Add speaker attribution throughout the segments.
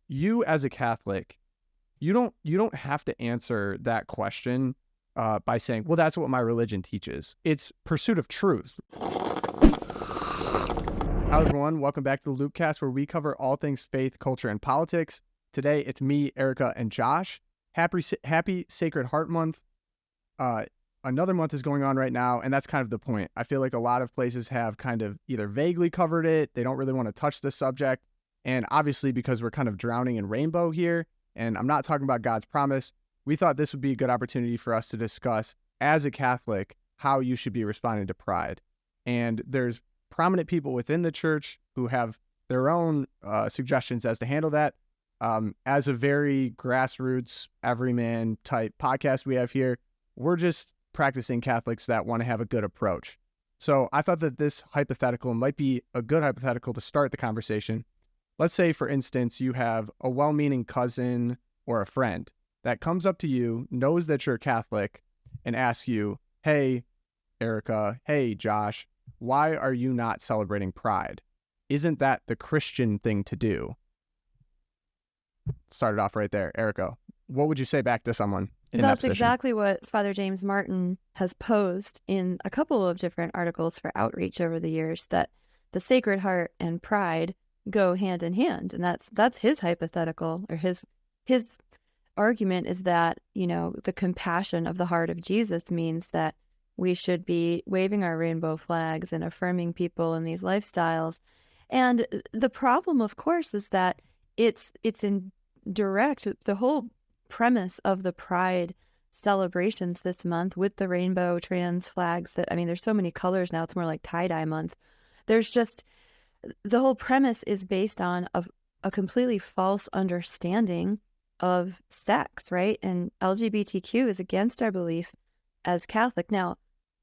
Speaker 1: you as a Catholic, you don't have to answer that question by saying, well, that's what my religion teaches. It's pursuit of truth. Hello, everyone. Welcome back to the LOOPcast, where we cover all things faith, culture, and politics. Today, it's me, Erica, and Josh. Happy Sacred Heart Month. Another month is going on right now, and that's kind of the point. I feel like a lot of places have kind of either vaguely covered it, they don't really want to touch the subject, and obviously because we're kind of drowning in rainbow here, and I'm not talking about God's promise, we thought this would be a good opportunity for us to discuss, as a Catholic, how you should be responding to pride. And there's prominent people within the church who have their own suggestions as to handle that. As a very grassroots, everyman type podcast we have here, we're just practicing Catholics that want to have a good approach. So I thought that this hypothetical might be a good hypothetical to start the conversation. Let's say, for instance, you have a well-meaning cousin or a friend that comes up to you, knows that you're Catholic, and asks you, hey, Erica, hey, Josh, why are you not celebrating Pride? Isn't that the Christian thing to do? Started off right there. Erica, what would you say back to someone in that position?
Speaker 2: That's exactly what Father James Martin has posed in a couple of different articles for outreach over the years, that the Sacred Heart and pride go hand in hand. And that's his hypothetical, or his argument is that, the compassion of the heart of Jesus means that we should be waving our rainbow flags and affirming people in these lifestyles. And the problem, of course, is that it's in direct, the whole premise of the Pride celebrations this month with the rainbow trans flags there's so many colors now, it's more like tie-dye month. There's just, the whole premise is based on a completely false understanding of sex, right? And LGBTQ is against our belief as Catholic. Now,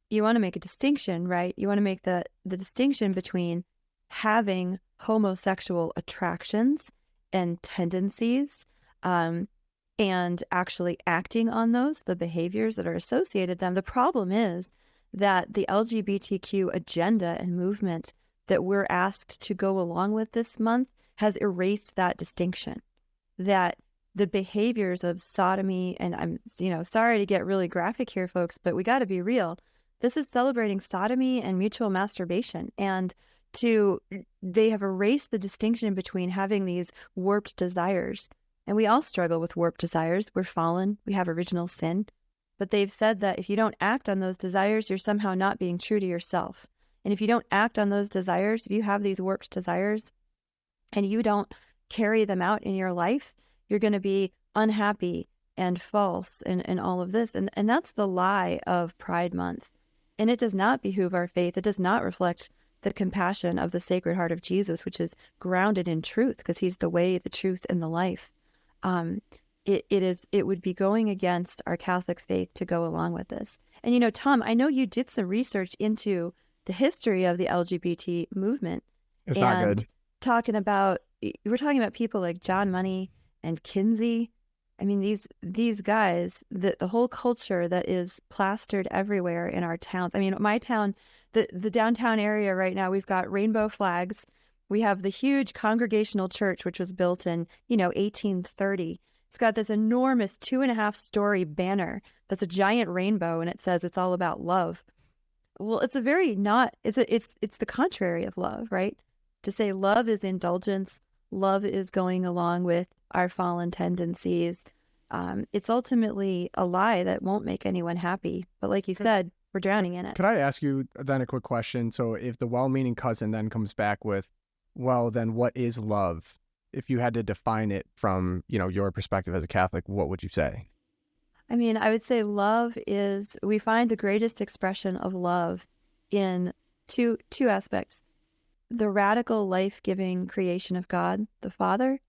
Speaker 2: you want to make a distinction, right? You want to make the distinction between having homosexual attractions and tendencies, and actually acting on those, the behaviors that are associated with them. The problem is that the LGBTQ agenda and movement that we're asked to go along with this month has erased that distinction. That the behaviors of sodomy, and I'm sorry to get really graphic here, folks, but we got to be real. This is celebrating sodomy and mutual masturbation, and they have erased the distinction between having these warped desires. And we all struggle with warped desires. We're fallen. We have original sin. But they've said that if you don't act on those desires, you're somehow not being true to yourself. And if you don't act on those desires, if you have these warped desires and you don't carry them out in your life, you're going to be unhappy and false and all of this. And that's the lie of Pride Month. And it does not behoove our faith. It does not reflect the compassion of the Sacred Heart of Jesus, which is grounded in truth, because he's the way, the truth, and the life. It would be going against our Catholic faith to go along with this. And Tom, I know you did some research into the history of the LGBT movement.
Speaker 1: It's not good.
Speaker 2: We're talking about people like John Money and Kinsey. I mean, these guys, the whole culture that is plastered everywhere in our towns. I mean, my town, the downtown area right now, we've got rainbow flags. We have the huge Congregational Church, which was built in, 1830. It's got this enormous 2.5-story banner that's a giant rainbow, and it says it's all about love. Well, it's the contrary of love, right? To say love is indulgence, love is going along with our fallen tendencies. It's ultimately a lie that won't make anyone happy. But like you said, we're drowning in it.
Speaker 1: Could I ask you then a quick question? So if the well-meaning cousin then comes back with, well, then what is love? If you had to define it from, your perspective as a Catholic, what would you say?
Speaker 2: I mean, I would say we find the greatest expression of love in two aspects. The radical life-giving creation of God, the Father,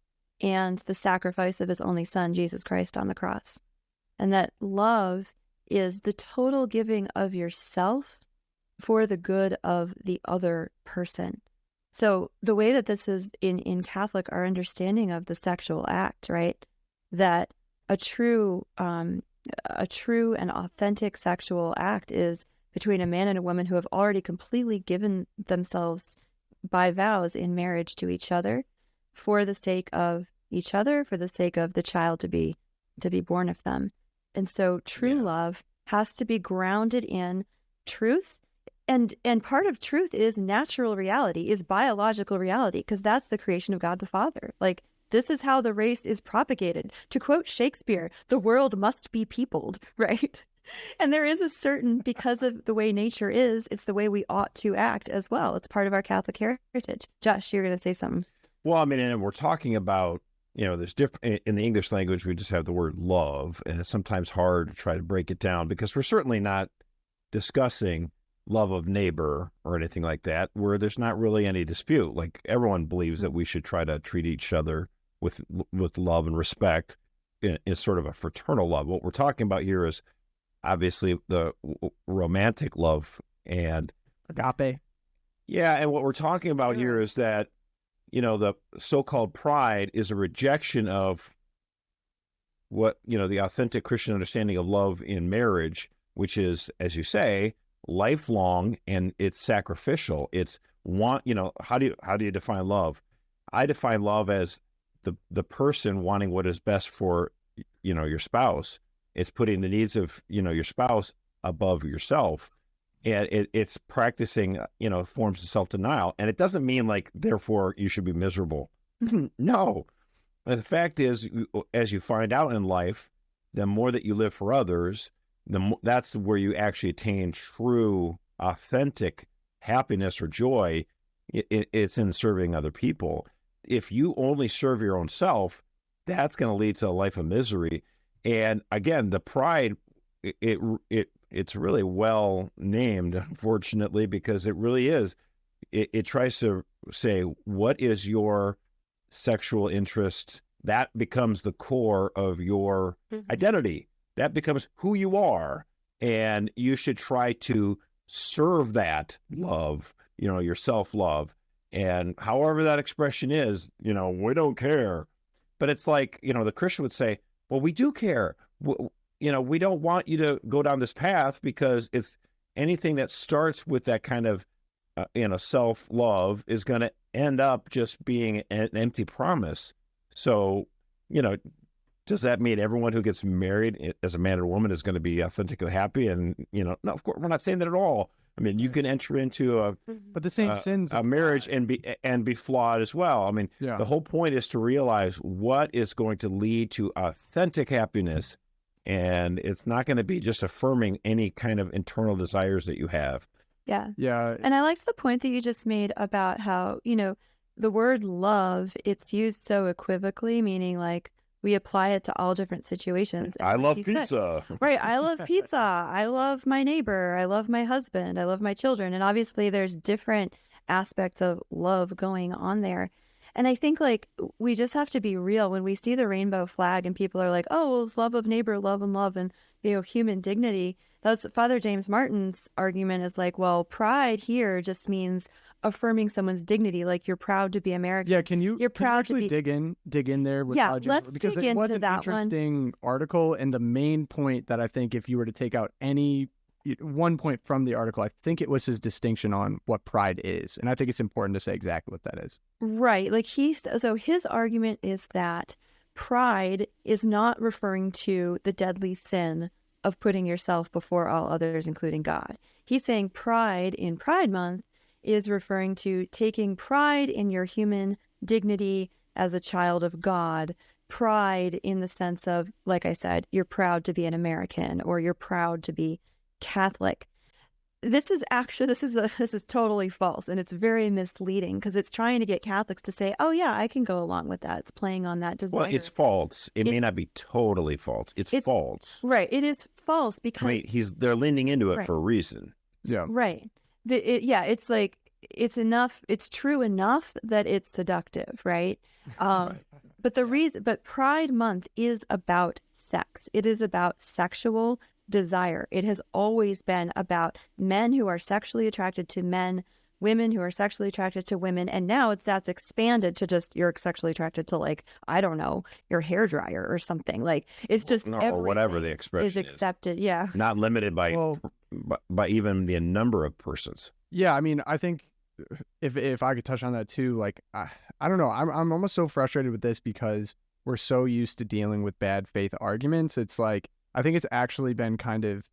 Speaker 2: and the sacrifice of his only Son, Jesus Christ, on the cross. And that love is the total giving of yourself for the good of the other person. So the way that this is in Catholic, our understanding of the sexual act, right? That a true and authentic sexual act is between a man and a woman who have already completely given themselves by vows in marriage to each other for the sake of each other, for the sake of the child to be born of them. And so true love has to be grounded in truth. And part of truth is natural reality, is biological reality, because that's the creation of God the Father. Like, this is how the race is propagated. To quote Shakespeare, the world must be peopled, right? And there is a certain, because of the way nature is, it's the way we ought to act as well. It's part of our Catholic heritage. Josh, you're going to say something.
Speaker 3: Well, I mean, and we're talking about, there's different, in the English language, we just have the word love, and it's sometimes hard to try to break it down, because we're certainly not discussing love of neighbor or anything like that, where there's not really any dispute. Like, everyone believes that we should try to treat each other with love and respect in sort of a fraternal love. What we're talking about here is obviously the romantic love and
Speaker 1: agape.
Speaker 3: Yeah, and what we're talking about here is that, the so-called pride is a rejection of what, the authentic Christian understanding of love in marriage, which is, as you say, lifelong, and it's sacrificial. It's how do you define love? I define love as the person wanting what is best for, your spouse. It's putting the needs of, your spouse above yourself. And it's practicing, forms of self-denial. And it doesn't mean like, therefore, you should be miserable. No. The fact is, as you find out in life, the more that you live for others, that's where you actually attain true, authentic happiness or joy. It's in serving other people. If you only serve your own self, that's going to lead to a life of misery. And again, the pride, it's really well named, unfortunately, because it really is. It tries to say, what is your sexual interest? That becomes the core of your identity. That becomes who you are. And you should try to serve that love, your self-love. And however that expression is, we don't care. But it's like, the Christian would say, well, we do care. We don't want you to go down this path, because it's anything that starts with that kind of, self-love is going to end up just being an empty promise. So, does that mean everyone who gets married as a man or woman is going to be authentically happy? And, no, of course, we're not saying that at all. I mean, you can enter into
Speaker 1: but the same sins
Speaker 3: a marriage and be flawed as well. I mean, the whole point is to realize what is going to lead to authentic happiness, and it's not going to be just affirming any kind of internal desires that you have.
Speaker 2: Yeah.
Speaker 1: Yeah.
Speaker 2: And I liked the point that you just made about how, the word love, it's used so equivocally, meaning like we apply it to all different situations. And
Speaker 3: I love
Speaker 2: like
Speaker 3: pizza.
Speaker 2: said, right. I love pizza. I love my neighbor. I love my husband. I love my children. And obviously there's different aspects of love going on there. And I think like we just have to be real when we see the rainbow flag and people are like, oh, well, it's love of neighbor, love and love and, human dignity. That's Father James Martin's argument is like, well, pride here just means affirming someone's dignity. Like you're proud to be American.
Speaker 1: Yeah. You're proud to
Speaker 2: be...
Speaker 1: dig in there with
Speaker 2: let's
Speaker 1: because
Speaker 2: dig
Speaker 1: it
Speaker 2: into
Speaker 1: was an
Speaker 2: that
Speaker 1: interesting article. And the main point that I think if you were to take out one point from the article, I think it was his distinction on what pride is. And I think it's important to say exactly what that is.
Speaker 2: Right. Like so his argument is that pride is not referring to the deadly sin of putting yourself before all others, including God. He's saying pride in Pride Month is referring to taking pride in your human dignity as a child of God, pride in the sense of, like I said, you're proud to be an American or you're proud to be Catholic. This is totally false, and it's very misleading because it's trying to get Catholics to say, oh yeah, I can go along with that. It's playing on that desire.
Speaker 3: Well, it's false. It may not be totally false. It's false.
Speaker 2: Right. It is false because
Speaker 3: they're leaning into it for a reason.
Speaker 1: Yeah.
Speaker 2: Right. It's like it's true enough that it's seductive, right? But Pride Month is about sex. It is about sexual desire. It has always been about men who are sexually attracted to men, women who are sexually attracted to women, and now that's expanded to just you're sexually attracted to, like, I don't know, your hairdryer or something. Like it's just
Speaker 3: or whatever the expression
Speaker 2: is accepted. Yeah,
Speaker 3: not limited by even the number of persons.
Speaker 1: Yeah, I mean, I think if I could touch on that too, like I don't know, I'm almost so frustrated with this because we're so used to dealing with bad faith arguments. It's like I think it's actually been kind of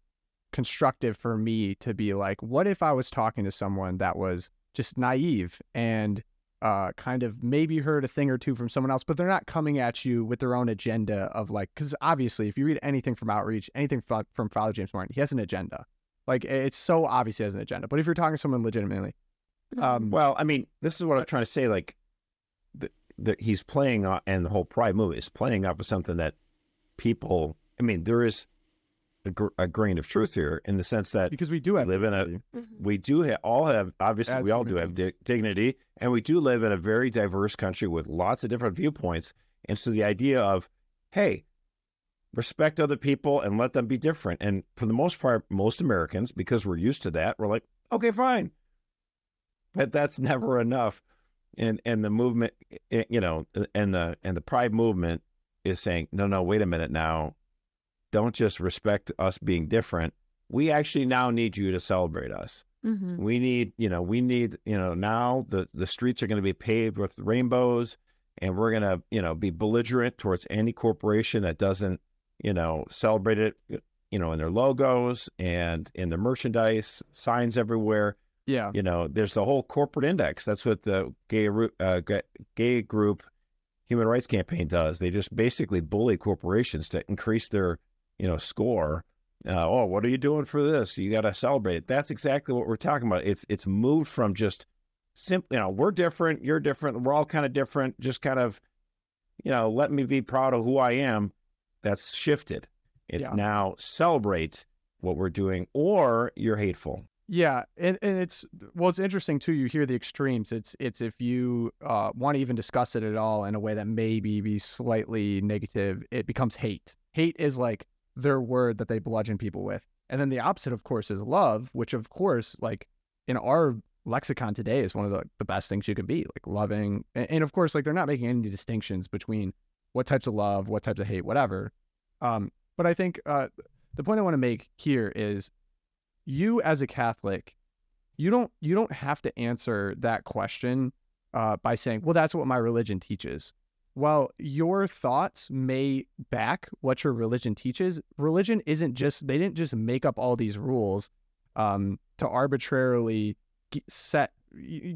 Speaker 1: constructive for me to be like, what if I was talking to someone that was just naive and kind of maybe heard a thing or two from someone else, but they're not coming at you with their own agenda of like, because obviously if you read anything from Outreach, anything from Father James Martin, he has an agenda. Like it's so obvious he has an agenda. But if you're talking to someone legitimately,
Speaker 3: well, I mean, this is what I'm trying to say. Like, he's playing on, and the whole Pride movement is playing off of something that people. I mean, there is a grain of truth here in the sense that
Speaker 1: because we do have
Speaker 3: live in a, we do all have obviously
Speaker 1: As
Speaker 3: we all do have dignity, and we do live in a very diverse country with lots of different viewpoints. And so the idea of, hey, respect other people and let them be different. And for the most part, most Americans, because we're used to that, we're like, okay, fine. But that's never enough. And the movement, you know, and the Pride movement is saying, no, wait a minute now. Don't just respect us being different. We actually now need you to celebrate us. We need, now the streets are going to be paved with rainbows, and we're going to, be belligerent towards any corporation that doesn't, celebrate it, in their logos and in the merchandise, signs everywhere.
Speaker 1: Yeah.
Speaker 3: There's the whole corporate index. That's what the gay group Human Rights Campaign does. They just basically bully corporations to increase their, score. What are you doing for this? You got to celebrate it. That's exactly what we're talking about. It's moved from just simply, we're different, you're different, we're all kind of different. Just kind of, let me be proud of who I am. That's shifted. It's now celebrate what we're doing, or you're hateful.
Speaker 1: Yeah, and it's interesting too. You hear the extremes. It's if you want to even discuss it at all in a way that maybe be slightly negative, it becomes hate. Hate is like their word that they bludgeon people with, and then the opposite, of course, is love, which of course, like in our lexicon today, is one of the best things you can be, like loving, and of course, like they're not making any distinctions between what types of love, what types of hate, whatever. But I think the point I want to make here is, you as a Catholic, you don't have to answer that question by saying, well, that's what my religion teaches. Well, your thoughts may back what your religion teaches. Religion isn't just, they didn't just make up all these rules to arbitrarily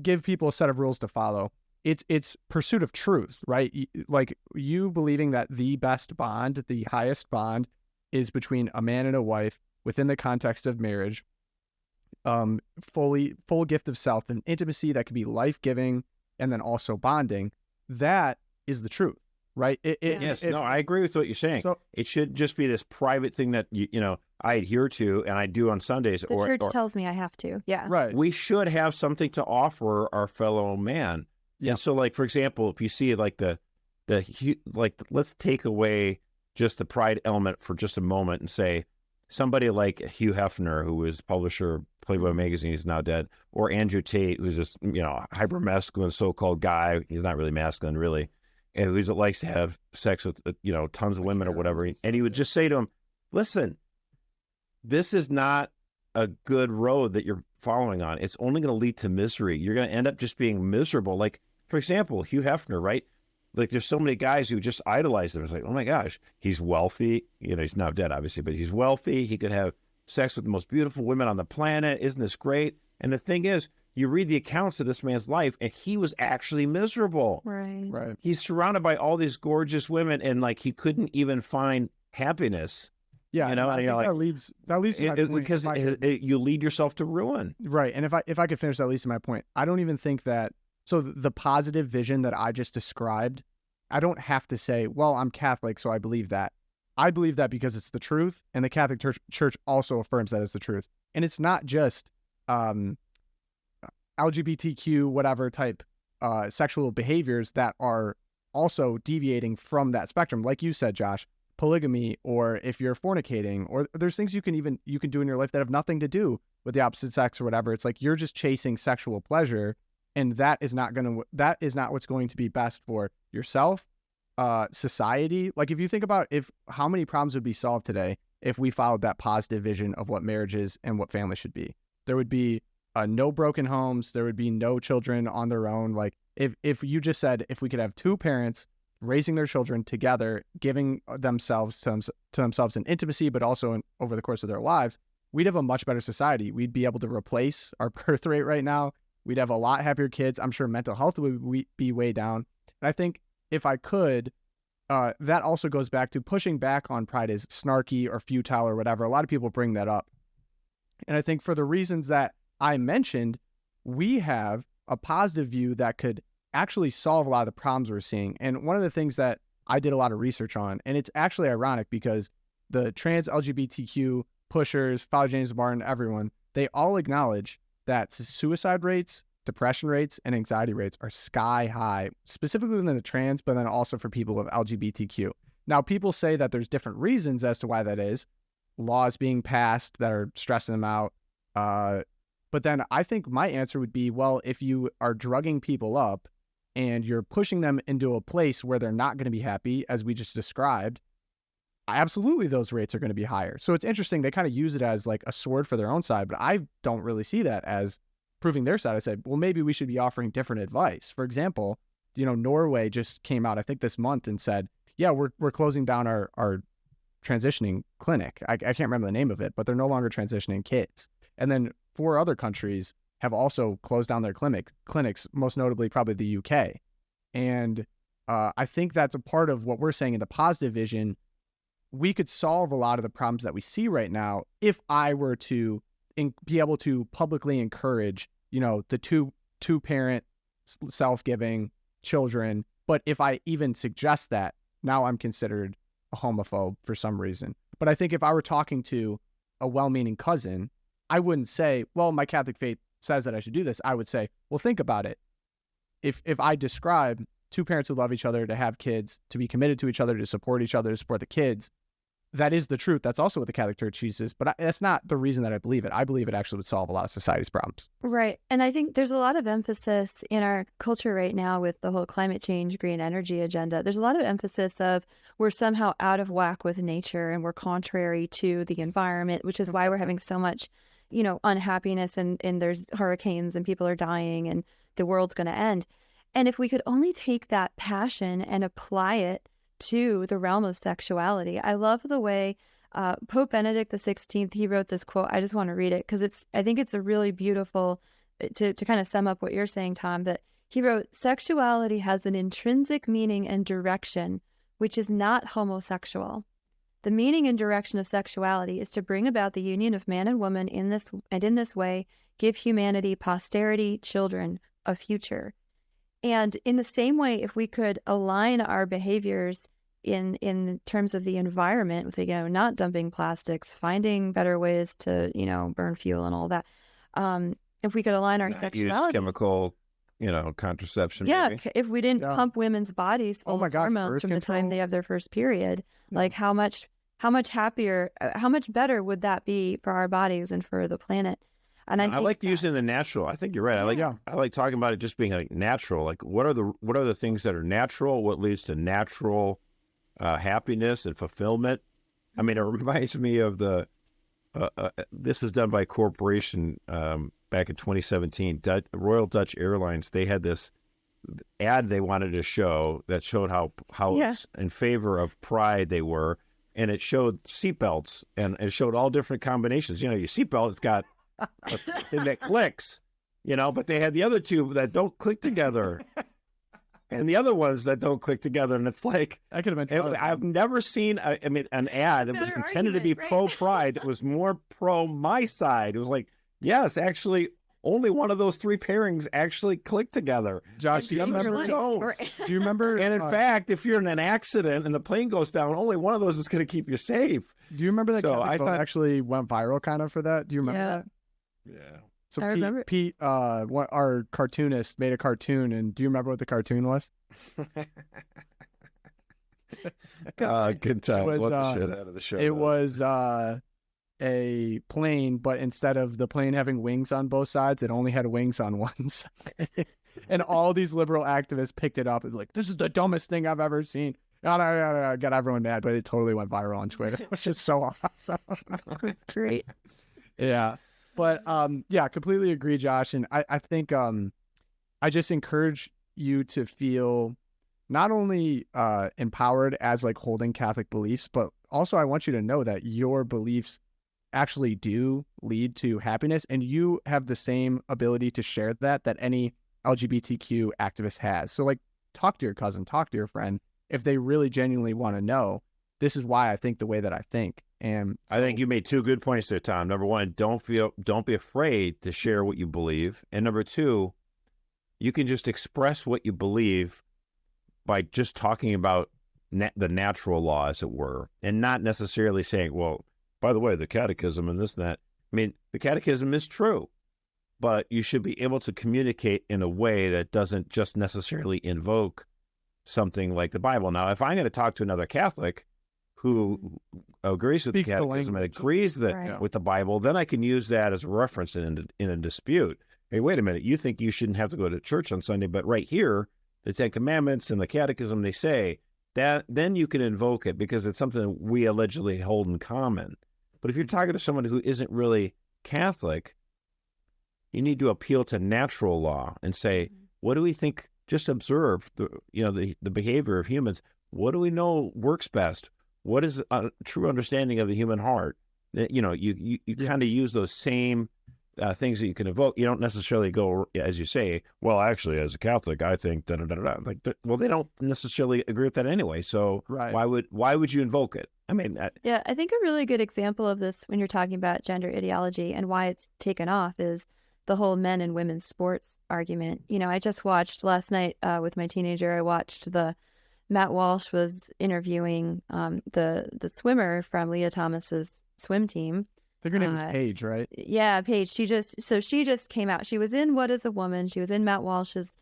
Speaker 1: give people a set of rules to follow. It's pursuit of truth, right? Like you believing that the best bond, the highest bond, is between a man and a wife within the context of marriage, full gift of self and intimacy that could be life-giving, and then also bonding. That is the truth, right? I agree with what you're saying. So, it should just be this private thing that I adhere to and I do on Sundays.
Speaker 2: The church tells me I have to. Yeah,
Speaker 1: right.
Speaker 3: We should have something to offer our fellow man. Yeah. And so, like, for example, if you see like let's take away just the pride element for just a moment and say somebody like Hugh Hefner, who was publisher of Playboy magazine, he's now dead, or Andrew Tate, who's this hyper masculine so-called guy. He's not really masculine, really, and who likes to have sex with tons of women or whatever. And he would just say to him, "Listen, this is not a good road that you're following on. It's only going to lead to misery. You're going to end up just being miserable." Like, for example, Hugh Hefner, right? Like, there's so many guys who just idolize him. It's like, oh my gosh, he's wealthy. He's now dead, obviously, but he's wealthy. He could have sex with the most beautiful women on the planet. Isn't this great? And the thing is, you read the accounts of this man's life, and he was actually miserable.
Speaker 2: Right.
Speaker 3: He's surrounded by all these gorgeous women, and like he couldn't even find happiness.
Speaker 1: Yeah,
Speaker 3: and
Speaker 1: I think
Speaker 3: like,
Speaker 1: that leads to my point,
Speaker 3: because you lead yourself to ruin.
Speaker 1: Right, and if I could finish that leads to my point. I don't even think that. So the positive vision that I just described, I don't have to say, well, I'm Catholic, so I believe that. I believe that because it's the truth, and the Catholic Church also affirms that it's the truth. And it's not just LGBTQ, whatever type sexual behaviors that are also deviating from that spectrum. Like you said, Josh, polygamy, or if you're fornicating, or there's things you can do in your life that have nothing to do with the opposite sex or whatever. It's like you're just chasing sexual pleasure, and that is not what's going to be best for yourself, society. Like, if you think about how many problems would be solved today if we followed that positive vision of what marriage is and what family should be. There would be no broken homes. There would be no children on their own. Like if you just said, if we could have two parents raising their children together, giving themselves to themselves in intimacy, but also over the course of their lives, we'd have a much better society. We'd be able to replace our birth rate right now. We'd have a lot happier kids. I'm sure mental health would be way down. And I think if I could, that also goes back to pushing back on pride as snarky or futile or whatever. A lot of people bring that up. And I think for the reasons that I mentioned, we have a positive view that could actually solve a lot of the problems we're seeing. And one of the things that I did a lot of research on, and it's actually ironic because the trans LGBTQ pushers, Father James Martin, everyone, they all acknowledge that suicide rates, depression rates, and anxiety rates are sky high, specifically within the trans, but then also for people of LGBTQ. Now, people say that there's different reasons as to why that is. Laws being passed that are stressing them out. But then I think my answer would be, well, if you are drugging people up and you're pushing them into a place where they're not going to be happy, as we just described, absolutely those rates are going to be higher. So it's interesting. They kind of use it as like a sword for their own side, but I don't really see that as proving their side. I said, well, maybe we should be offering different advice. For example, Norway just came out, I think this month, and said, yeah, we're closing down our transitioning clinic. I can't remember the name of it, but they're no longer transitioning kids. And then 4 other countries have also closed down their clinics, most notably probably the UK. And I think that's a part of what we're saying in the positive vision. We could solve a lot of the problems that we see right now if I were to be able to publicly encourage, the two parent self-giving children. But if I even suggest that, now I'm considered a homophobe for some reason. But I think if I were talking to a well-meaning cousin, I wouldn't say, well, my Catholic faith says that I should do this. I would say, well, think about it. If I describe two parents who love each other, to have kids, to be committed to each other, to support each other, to support the kids, that is the truth. That's also what the Catholic Church teaches. But that's not the reason that I believe it. I believe it actually would solve a lot of society's problems.
Speaker 2: Right. And I think there's a lot of emphasis in our culture right now with the whole climate change, green energy agenda. There's a lot of emphasis of we're somehow out of whack with nature and we're contrary to the environment, which is why we're having so much, unhappiness and there's hurricanes and people are dying and the world's going to end. And if we could only take that passion and apply it to the realm of sexuality. I love the way Pope Benedict XVI, he wrote this quote. I just want to read it because I think it's a really beautiful, to kind of sum up what you're saying, Tom, that he wrote, sexuality has an intrinsic meaning and direction, which is not homosexual. The meaning and direction of sexuality is to bring about the union of man and woman in this way, give humanity, posterity, children, a future. And in the same way, if we could align our behaviors in terms of the environment with, not dumping plastics, finding better ways to, burn fuel and all that. If we could align our sexuality.
Speaker 3: Use chemical, contraception.
Speaker 2: Yeah.
Speaker 3: Maybe.
Speaker 2: If we didn't pump women's bodies full of hormones from the time they have their first period, like how much happier, how much better would that be for our bodies and for the planet? And I
Speaker 3: like using the natural. I think you're right. I like talking about it just being like natural. Like what are the things that are natural? What leads to natural happiness and fulfillment? I mean, it reminds me of the this is done by a corporation back in 2017. Royal Dutch Airlines. They had this ad they wanted to show that showed how in favor of pride they were, and it showed seatbelts and it showed all different combinations. Your seatbelt, it's got a thing that clicks, but they had the other two that don't click together and the other ones that don't click together. And it's like,
Speaker 1: I could have been,
Speaker 3: I've never seen, an ad that was intended to be pro pride that was more pro my side. It was like, yes, actually, only one of those 3 pairings actually click together.
Speaker 1: Josh, do you remember? Do you remember?
Speaker 3: And in fact, if you're in an accident and the plane goes down, only one of those is going to keep you safe.
Speaker 1: Do you remember that Catholic Vote actually went viral kind of for that? Do you remember that?
Speaker 3: Yeah.
Speaker 1: So
Speaker 2: I remember.
Speaker 1: Pete, our cartoonist, made a cartoon, and do you remember what the cartoon was?
Speaker 3: Good times. Let the shit out of the show.
Speaker 1: It was a plane, but instead of the plane having wings on both sides, it only had wings on one side. And all these liberal activists picked it up and like, this is the dumbest thing I've ever seen. Got everyone mad, but it totally went viral on Twitter, which is so awesome.
Speaker 2: It's great.
Speaker 1: Yeah. But yeah, completely agree, Josh. And I think I just encourage you to feel not only empowered as like holding Catholic beliefs, but also I want you to know that your beliefs actually do lead to happiness, and you have the same ability to share that any LGBTQ activist has. So like, talk to your cousin, talk to your friend if they really genuinely want to know. This is why I think the way that I think. And
Speaker 3: I think you made two good points there, Tom. Number one, don't be afraid to share what you believe. And number two, you can just express what you believe by just talking about the natural law, as it were, and not necessarily saying, well, by the way, the catechism and this and that. I mean, the catechism is true, but you should be able to communicate in a way that doesn't just necessarily invoke something like the Bible. Now, if I'm going to talk to another Catholic who agrees with the catechism and agrees with the Bible, then I can use that as a reference in a dispute. Hey, wait a minute, you think you shouldn't have to go to church on Sunday, but right here, the Ten Commandments and the catechism, they say that, then you can invoke it because it's something we allegedly hold in common. But if you're talking to someone who isn't really Catholic, you need to appeal to natural law and say, what do we think? Just observe the behavior of humans. What do we know works best? What is a true understanding of the human heart? You kind of use those same things that you can evoke. You don't necessarily go, as you say, well, actually, as a Catholic, I think da-da-da-da. Like, well, they don't necessarily agree with that anyway. So why would you invoke it? I mean,
Speaker 2: yeah, I think a really good example of this when you're talking about gender ideology and why it's taken off is the whole men and women's sports argument. I just watched last night with my teenager. I watched Matt Walsh was interviewing the swimmer from Leah Thomas's swim team.
Speaker 1: I think her name is Paige, right?
Speaker 2: Yeah, Paige. She just came out. She was in What Is a Woman? She was in Matt Walsh's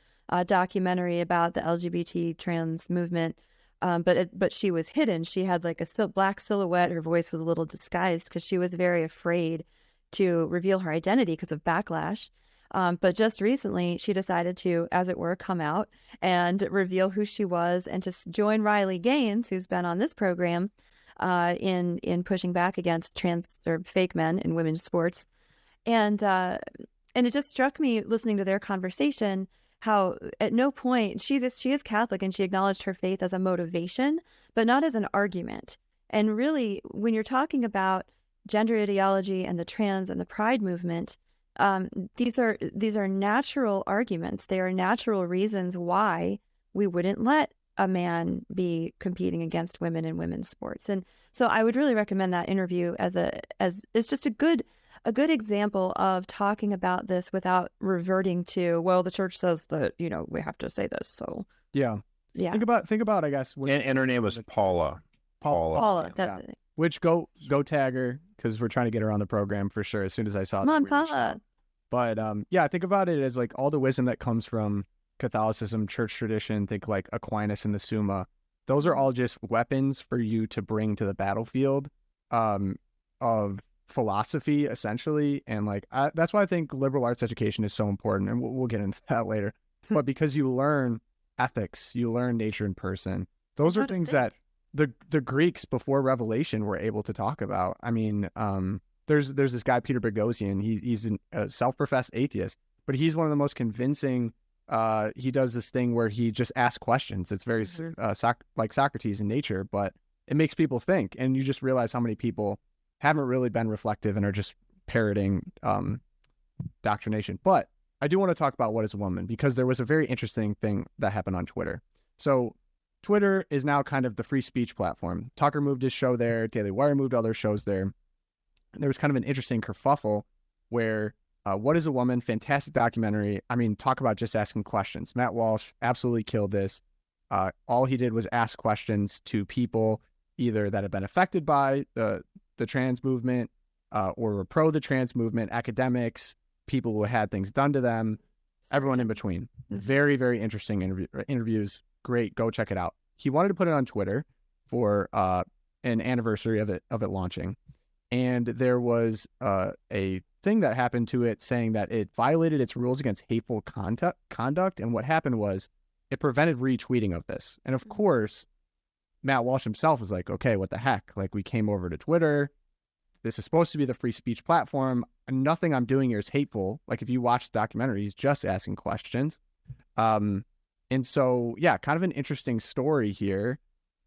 Speaker 2: documentary about the LGBT trans movement. But she was hidden. She had like a black silhouette. Her voice was a little disguised because she was very afraid to reveal her identity because of backlash. But just recently, she decided to, as it were, come out and reveal who she was and to join Riley Gaines, who's been on this program, in pushing back against trans or fake men in women's sports. And it just struck me listening to their conversation how at no point she is Catholic and she acknowledged her faith as a motivation, but not as an argument. And really, when you're talking about gender ideology and the trans and the pride movement, these are natural arguments. They are natural reasons why we wouldn't let a man be competing against women in women's sports. And so I would really recommend that interview as it's just a good example of talking about this without reverting to, well, the church says that, we have to say this. So
Speaker 1: yeah. Think about, I guess.
Speaker 3: And her name was Paula.
Speaker 2: Paula. That's it.
Speaker 1: Which go tag her, because we're trying to get her on the program for sure. As soon as I saw
Speaker 2: Come on, Paula.
Speaker 1: But yeah, think about it as like all the wisdom that comes from Catholicism, church tradition. Think like Aquinas and the Summa. Those are all just weapons for you to bring to the battlefield of philosophy, essentially. And like that's why I think liberal arts education is so important, and we'll get into that later. But because you learn ethics, you learn nature in person. Those are things that the Greeks before Revelation were able to talk about. I mean, there's this guy, Peter Boghossian. He's a self-professed atheist, but he's one of the most convincing. He does this thing where he just asks questions. It's very like Socrates in nature, but it makes people think. And you just realize how many people haven't really been reflective and are just parroting doctrination. But I do want to talk about What Is a Woman, because there was a very interesting thing that happened on Twitter. So Twitter is now kind of the free speech platform. Tucker moved his show there. Daily Wire moved other shows there. And there was kind of an interesting kerfuffle where What Is a Woman? Fantastic documentary. I mean, talk about just asking questions. Matt Walsh absolutely killed this. All he did was ask questions to people either that have been affected by the trans movement or were pro the trans movement, academics, people who had things done to them, everyone in between. Very, very interesting interviews. Great. Go check it out. He wanted to put it on Twitter for an anniversary of it launching. And there was a thing that happened to it saying that it violated its rules against hateful conduct. And what happened was it prevented retweeting of this. And of course, Matt Walsh himself was like, okay, what the heck? Like, we came over to Twitter. this is supposed to be the free speech platform. Nothing I'm doing here is hateful. Like if you watch the documentary, he's just asking questions. And so, yeah, kind of an interesting story here.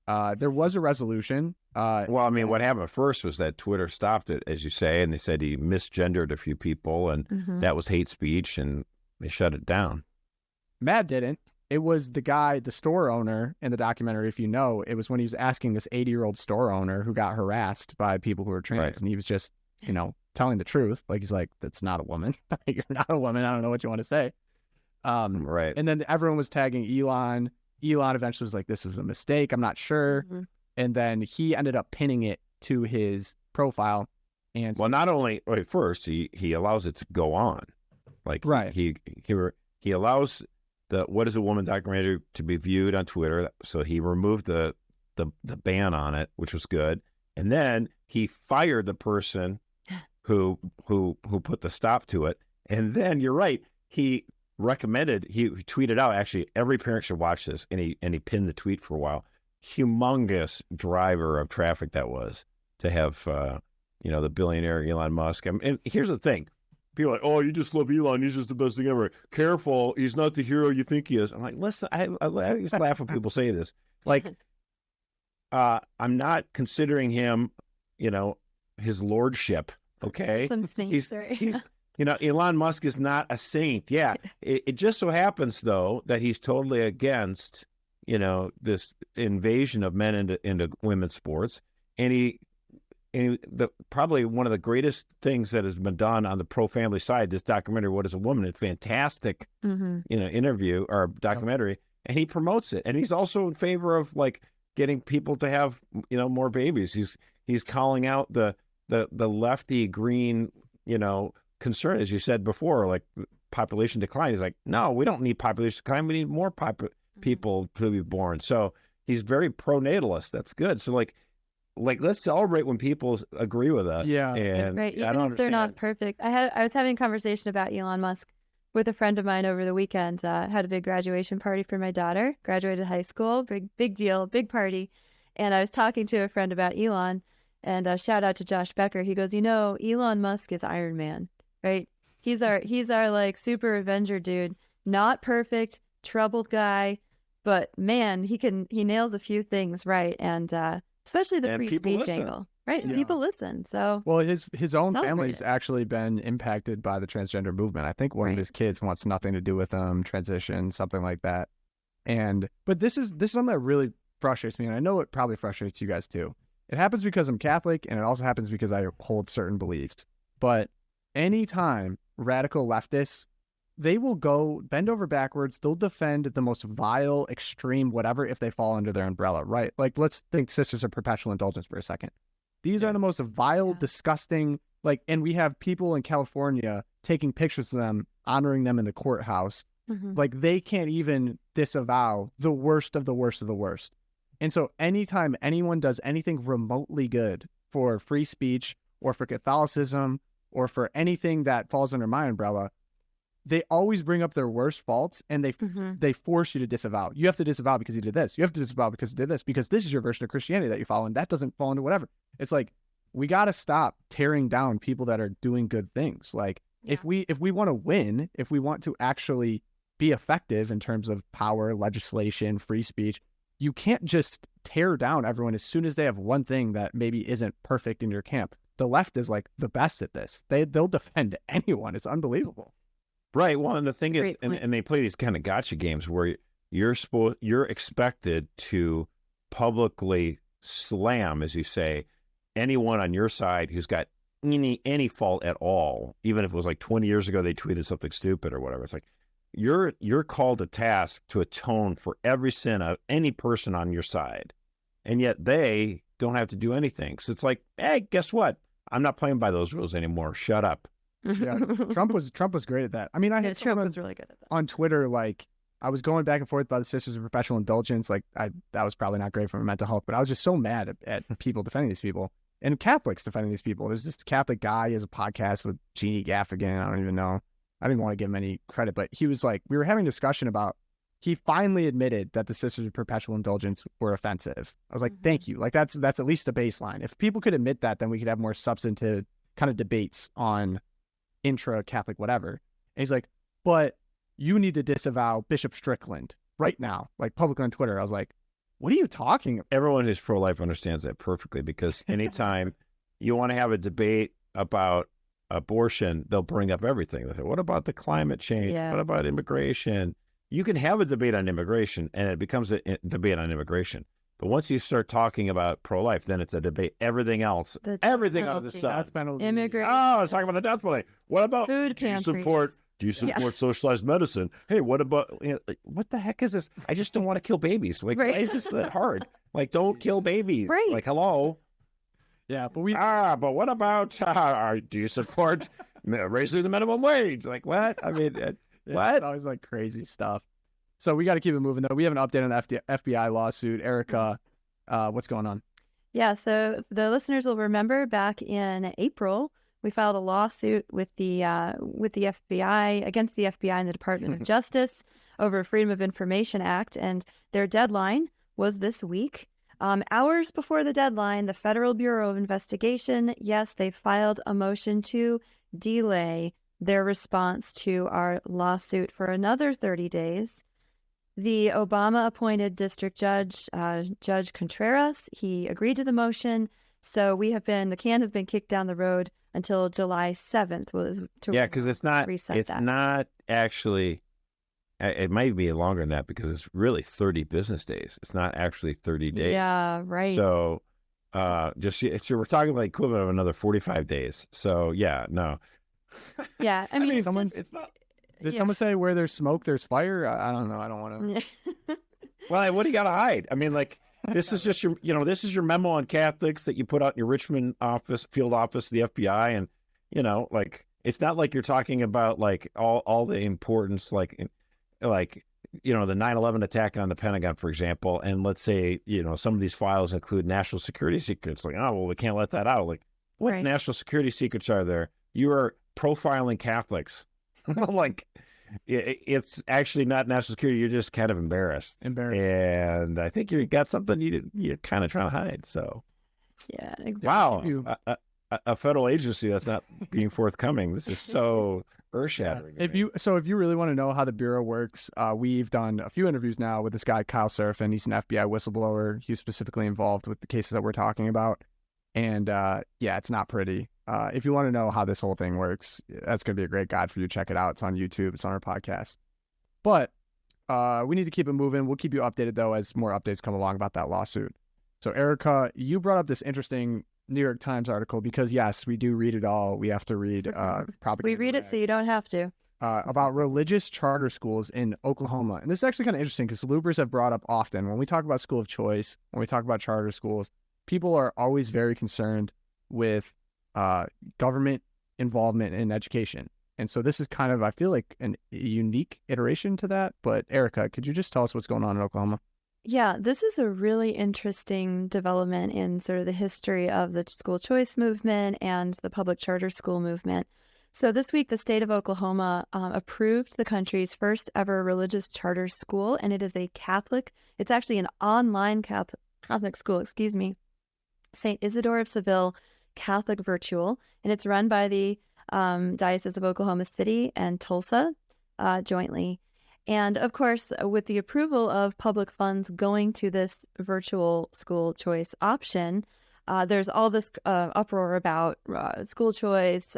Speaker 1: There was a resolution.
Speaker 3: Well, I mean, what happened first was that Twitter stopped it, as you say, and they said he misgendered a few people, and that was hate speech, and they shut it down.
Speaker 1: Matt didn't. It was the guy, the store owner in the documentary, if you know, it was when he was asking this 80-year-old store owner who got harassed by people who were trans,
Speaker 3: Right.
Speaker 1: and he was just, you know, telling the truth. Like, he's like, that's not a woman. You're not a woman. I don't know what you want to say.
Speaker 3: Right.
Speaker 1: And then everyone was tagging Elon. Elon eventually was like, this is a mistake. I'm not sure. And then he ended up pinning it to his profile. And
Speaker 3: Well, not only first he allows it to go on, like
Speaker 1: Right.
Speaker 3: he allows the What is a Woman documentary to be viewed on Twitter. So he removed the ban on it, which was good. And then he fired the person who put the stop to it. And then you're right, he tweeted out, actually every parent should watch this, and he pinned the tweet for a while. Humongous driver of traffic that was to have the billionaire Elon Musk. And here's the thing. People are like, oh, you just love Elon. He's just the best thing ever. Careful, he's not the hero you think he is. I'm like, listen, I just laugh when people say this. Like, I'm not considering him, his lordship. Okay,
Speaker 2: Some saints, right?
Speaker 3: Elon Musk is not a saint. Yeah, it just so happens though that he's totally against, this invasion of men into women's sports, and probably one of the greatest things that has been done on the pro-family side, this documentary, What is a Woman? It's fantastic, interview or documentary, and he promotes it. And he's also in favor of like getting people to have, more babies. He's calling out the lefty green, concern, as you said before, like population decline. He's like, no, we don't need population decline. We need more people to be born. So he's very pro-natalist. That's good. So like let's celebrate when people agree with us.
Speaker 1: Yeah.
Speaker 3: And
Speaker 2: right.
Speaker 3: I don't
Speaker 2: Even if they're not
Speaker 3: understand.
Speaker 2: perfect. I was having a conversation about Elon Musk with a friend of mine over the weekend. Had a big graduation party for my daughter. Graduated high school. Big deal. Big party. And I was talking to a friend about Elon, and shout out to Josh Becker. He goes, Elon Musk is Iron Man, right? He's our like super Avenger dude. Not perfect, troubled guy, but man, he nails a few things right. And especially the
Speaker 3: And
Speaker 2: free
Speaker 3: people
Speaker 2: speech
Speaker 3: listen.
Speaker 2: angle, right?
Speaker 1: Yeah.
Speaker 2: People listen. So
Speaker 1: well, his own
Speaker 2: Celebrate
Speaker 1: family's
Speaker 2: it.
Speaker 1: actually been impacted by the transgender movement. I think one of
Speaker 2: Right.
Speaker 1: his kids wants nothing to do with transition, something like that. But this is something that really frustrates me, and I know it probably frustrates you guys too. It happens because I'm Catholic, and it also happens because I hold certain beliefs. But anytime radical leftists, they will go bend over backwards. They'll defend the most vile, extreme, whatever, if they fall under their umbrella, right? Like, let's think Sisters of Perpetual Indulgence for a second. These are the most vile, disgusting, like, and we have people in California taking pictures of them, honoring them in the courthouse. Like, they can't even disavow the worst of the worst of the worst. And so anytime anyone does anything remotely good for free speech or for Catholicism or for anything that falls under my umbrella, they always bring up their worst faults, and they force you to disavow. You have to disavow because you did this. You have to disavow because you did this, because this is your version of Christianity that you follow, and that doesn't fall into whatever. It's like, we got to stop tearing down people that are doing good things. Like, if we want to win, if we want to actually be effective in terms of power, legislation, free speech, you can't just tear down everyone as soon as they have one thing that maybe isn't perfect in your camp. The left is like the best at this. They'll defend anyone. It's unbelievable.
Speaker 3: Right. Well, and the thing is,
Speaker 2: Great point.
Speaker 3: and they play these kind of gotcha games where you're expected to publicly slam, as you say, anyone on your side who's got any fault at all, even if it was like 20 years ago they tweeted something stupid or whatever. It's like you're called to task to atone for every sin of any person on your side, and yet they don't have to do anything. So it's like, hey, guess what? I'm not playing by those rules anymore. Shut up.
Speaker 1: Yeah, Trump was great at that. I mean, I had
Speaker 2: Trump
Speaker 1: someone
Speaker 2: was really good at that.
Speaker 1: on Twitter, like, I was going back and forth about the Sisters of Perpetual Indulgence. Like, that was probably not great for my mental health, but I was just so mad at people defending these people and Catholics defending these people. There's this Catholic guy, he has a podcast with Jeannie Gaffigan. I don't even know. I didn't want to give him any credit, but he was like, we were having a discussion about, he finally admitted that the Sisters of Perpetual Indulgence were offensive. I was like, thank you. Like that's at least a baseline. If people could admit that, then we could have more substantive kind of debates on intra-Catholic whatever. And he's like, but you need to disavow Bishop Strickland right now, like publicly on Twitter. I was like, what are you talking about?
Speaker 3: Everyone who's pro-life understands that perfectly, because anytime you want to have a debate about abortion, they'll bring up everything. They say, what about the climate change?
Speaker 2: Yeah.
Speaker 3: What about immigration? You can have a debate on immigration and it becomes a debate on immigration. But once you start talking about pro-life, then it's a debate. Everything else, everything on the side.
Speaker 2: Immigration.
Speaker 3: Oh, I was talking about the death penalty. What about
Speaker 2: Food
Speaker 3: do you
Speaker 2: pantries.
Speaker 3: support socialized medicine? Hey, what about, like, what the heck is this? I just don't want to kill babies. Like,
Speaker 2: Right.
Speaker 3: why is this that hard? Like, don't kill babies.
Speaker 2: Right.
Speaker 3: Like, hello.
Speaker 1: Yeah, but
Speaker 3: But what about, do you support raising the minimum wage? Like, what? I mean, what?
Speaker 1: It's always like crazy stuff. So we got to keep it moving, though. We have an update on the FBI lawsuit. Erica, what's going on?
Speaker 2: Yeah, so the listeners will remember back in April, we filed a lawsuit with the FBI, against the FBI and the Department of Justice over Freedom of Information Act, and their deadline was this week. Hours before the deadline, the Federal Bureau of Investigation, yes, they filed a motion to delay their response to our lawsuit for another 30 days. The Obama-appointed district judge, Judge Contreras, he agreed to the motion. So the can has been kicked down the road until July 7th.
Speaker 3: Because it's not actually, it might be longer than that, because it's really 30 business days. It's not actually 30 days.
Speaker 2: Yeah, right.
Speaker 3: So we're talking like equivalent of another 45 days. So yeah, no.
Speaker 2: Yeah, I mean,
Speaker 1: it's not. Did someone say where there's smoke, there's fire? I don't know. I don't want to.
Speaker 3: Well, what do you got to hide? I mean, like, this is just this is your memo on Catholics that you put out in your Richmond field office of the FBI. And, like, it's not like you're talking about like all the importance, like, the 9/11 attack on the Pentagon, for example. And let's say, some of these files include national security secrets. Like, oh, well, we can't let that out. Like, what national security secrets are there? You are profiling Catholics. Like, it's actually not national security. You're just kind of embarrassed. And I think you got something you're kind of trying to hide. So,
Speaker 2: yeah, exactly.
Speaker 3: Wow, a federal agency that's not being forthcoming. This is so earth-shattering.
Speaker 1: If you really want to know how the Bureau works, we've done a few interviews now with this guy, Kyle Serafin. He's an FBI whistleblower. He was specifically involved with the cases that we're talking about. And it's not pretty. If you want to know how this whole thing works, that's going to be a great guide for you. Check it out. It's on YouTube. It's on our podcast. But we need to keep it moving. We'll keep you updated, though, as more updates come along about that lawsuit. So, Erica, you brought up this interesting New York Times article because, yes, we do read it all. We have to read propaganda.
Speaker 2: We read it so you don't have to.
Speaker 1: About religious charter schools in Oklahoma. And this is actually kind of interesting because loopers have brought up often when we talk about school of choice, when we talk about charter schools, people are always very concerned with government involvement in education. And so this is kind of, I feel like, a unique iteration to that. But Erica, could you just tell us what's going on in Oklahoma?
Speaker 2: Yeah, this is a really interesting development in sort of the history of the school choice movement and the public charter school movement. So this week, the state of Oklahoma approved the country's first ever religious charter school, and it is it's actually an online Catholic school, St. Isidore of Seville Catholic Virtual, and it's run by the Diocese of Oklahoma City and Tulsa jointly. And of course, with the approval of public funds going to this virtual school choice option, there's all this uproar about school choice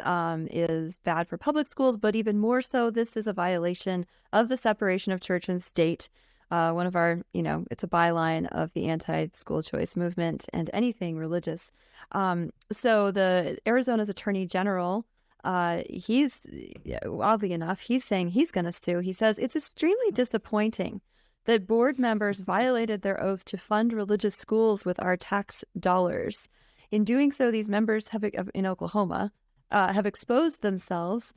Speaker 2: is bad for public schools, but even more so, this is a violation of the separation of church and state. One of our, it's a byline of the anti-school choice movement and anything religious. So the Arizona's Attorney General, he's, oddly enough, he's saying he's going to sue. He says it's extremely disappointing that board members violated their oath to fund religious schools with our tax dollars. In doing so, these members in Oklahoma have exposed themselves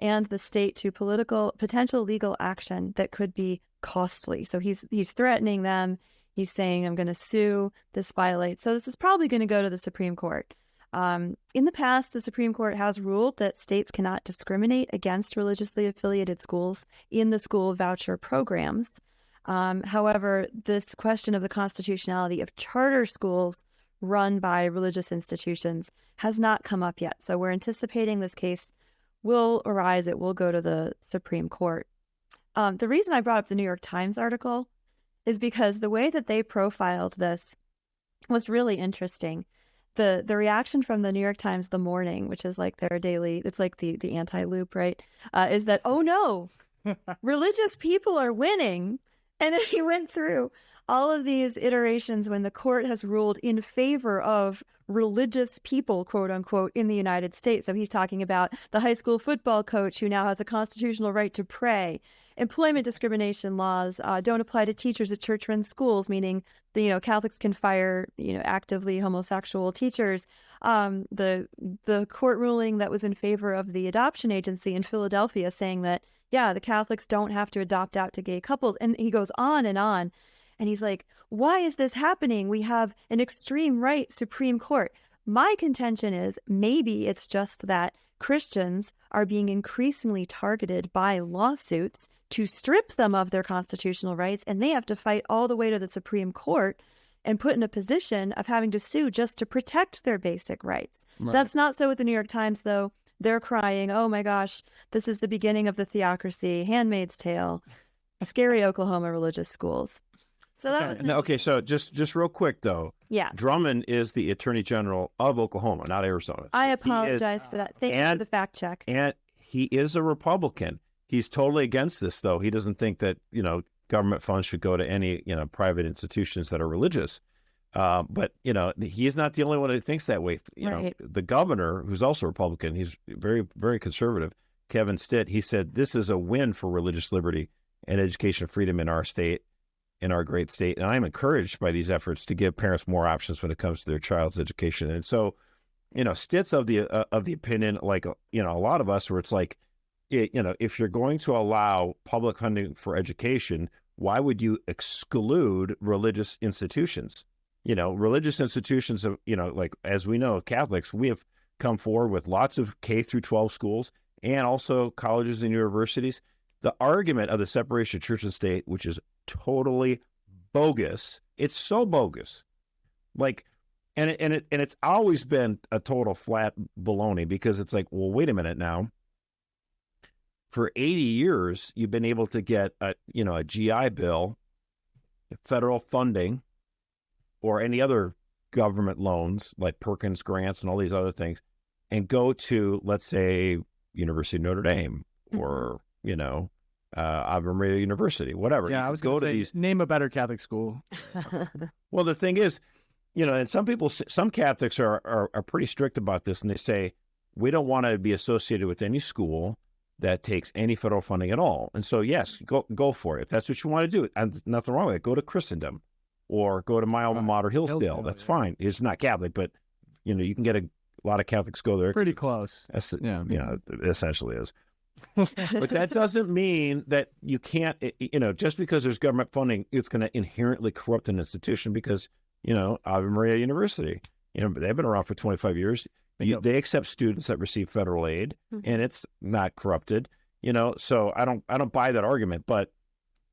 Speaker 2: and the state to potential legal action that could be costly. So he's threatening them. He's saying, I'm going to sue. This violates. So this is probably going to go to the Supreme Court. In the past, the Supreme Court has ruled that states cannot discriminate against religiously affiliated schools in the school voucher programs. However, this question of the constitutionality of charter schools run by religious institutions has not come up yet. So we're anticipating this case will arise. It will go to the Supreme Court. The reason I brought up the New York Times article is because the way that they profiled this was really interesting. The reaction from the New York Times The Morning, which is like their daily, it's like the anti-loop, right? Is that, oh no, religious people are winning. And then he went through all of these iterations when the court has ruled in favor of religious people, quote unquote, in the United States. So he's talking about the high school football coach who now has a constitutional right to pray. Employment discrimination laws don't apply to teachers at church-run schools, meaning Catholics can fire actively homosexual teachers. The court ruling that was in favor of the adoption agency in Philadelphia, saying that the Catholics don't have to adopt out to gay couples, and he goes on and on, and he's like, why is this happening? We have an extreme right Supreme Court. My contention is maybe it's just that Christians are being increasingly targeted by lawsuits to strip them of their constitutional rights, and they have to fight all the way to the Supreme Court and put in a position of having to sue just to protect their basic rights. Right. That's not so with the New York Times, though. They're crying, oh my gosh, this is the beginning of the theocracy, Handmaid's Tale, scary Oklahoma religious schools. So that was
Speaker 3: okay. So just real quick though.
Speaker 2: Yeah.
Speaker 3: Drummond is the Attorney General of Oklahoma, not Arizona.
Speaker 2: I apologize for that. Thank you for the fact check.
Speaker 3: And he is a Republican. He's totally against this, though. He doesn't think that government funds should go to any private institutions that are religious. But he is not the only one that thinks that way.
Speaker 2: Right.
Speaker 3: The governor, who's also Republican, he's very, very conservative, Kevin Stitt, he said this is a win for religious liberty and education freedom in our state, in our great state. And I'm encouraged by these efforts to give parents more options when it comes to their child's education. And so, Stitt's of the opinion, like a lot of us, where it's like, if you're going to allow public funding for education, why would you exclude religious institutions? Religious institutions, like as we know, Catholics, we have come forward with lots of K through 12 schools and also colleges and universities. The argument of the separation of church and state, which is totally bogus, it's so bogus. And it's always been a total flat baloney, because it's like, well, wait a minute now. For 80 years, you've been able to get a GI Bill, federal funding, or any other government loans like Perkins grants and all these other things, and go to, let's say, University of Notre Dame or, Ave Maria University, whatever.
Speaker 1: Yeah, I was going to say, these... name a better Catholic school.
Speaker 3: Well, the thing is, and some Catholics are pretty strict about this, and they say, we don't want to be associated with any school that takes any federal funding at all. And so, yes, go for it. If that's what you want to do, and nothing wrong with it. Go to Christendom or go to my alma mater, Hillsdale. That's fine. It's not Catholic, but, you can get a lot of Catholics go there.
Speaker 1: Pretty close.
Speaker 3: It essentially is. But that doesn't mean that you can't, just because there's government funding, it's going to inherently corrupt an institution, because, Ave Maria University, they've been around for 25 years. They accept students that receive federal aid, and it's not corrupted, so I don't buy that argument. But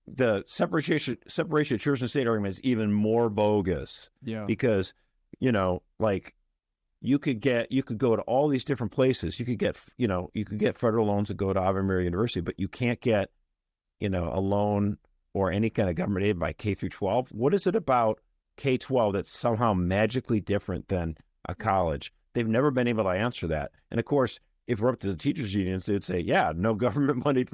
Speaker 3: the separation of church and state argument is even more bogus. Yeah. Because, you could go to all these different places. You could get federal loans that go to Ave Maria University, but you can't get, a loan or any kind of government aid by K through 12. What is it about K-12 that's somehow magically different than a college? They've never been able to answer that. And of course, if we're up to the teachers' unions, they would say, no government money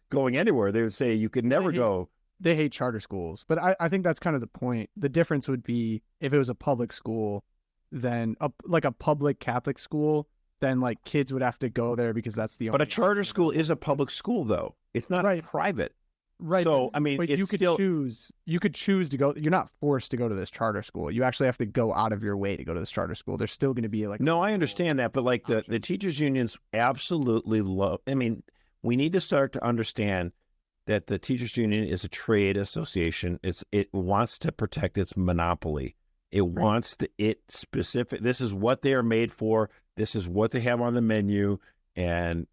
Speaker 3: going anywhere. They would say you could never go.
Speaker 1: They hate charter schools. But I think that's kind of the point. The difference would be if it was a public school, then like a public Catholic school, then like kids would have to go there because that's the only.
Speaker 3: But a charter school is a public school, though. It's not private.
Speaker 1: Right.
Speaker 3: So, I mean,
Speaker 1: but you could choose to go. You're not forced to go to this charter school. You actually have to go out of your way to go to this charter school. There's still going to be like.
Speaker 3: No, I understand that. But like the teachers unions absolutely love. I mean, we need to start to understand that the teachers union is a trade association. It wants to protect its monopoly. It wants to, this is what they are made for. This is what they have on the menu. And,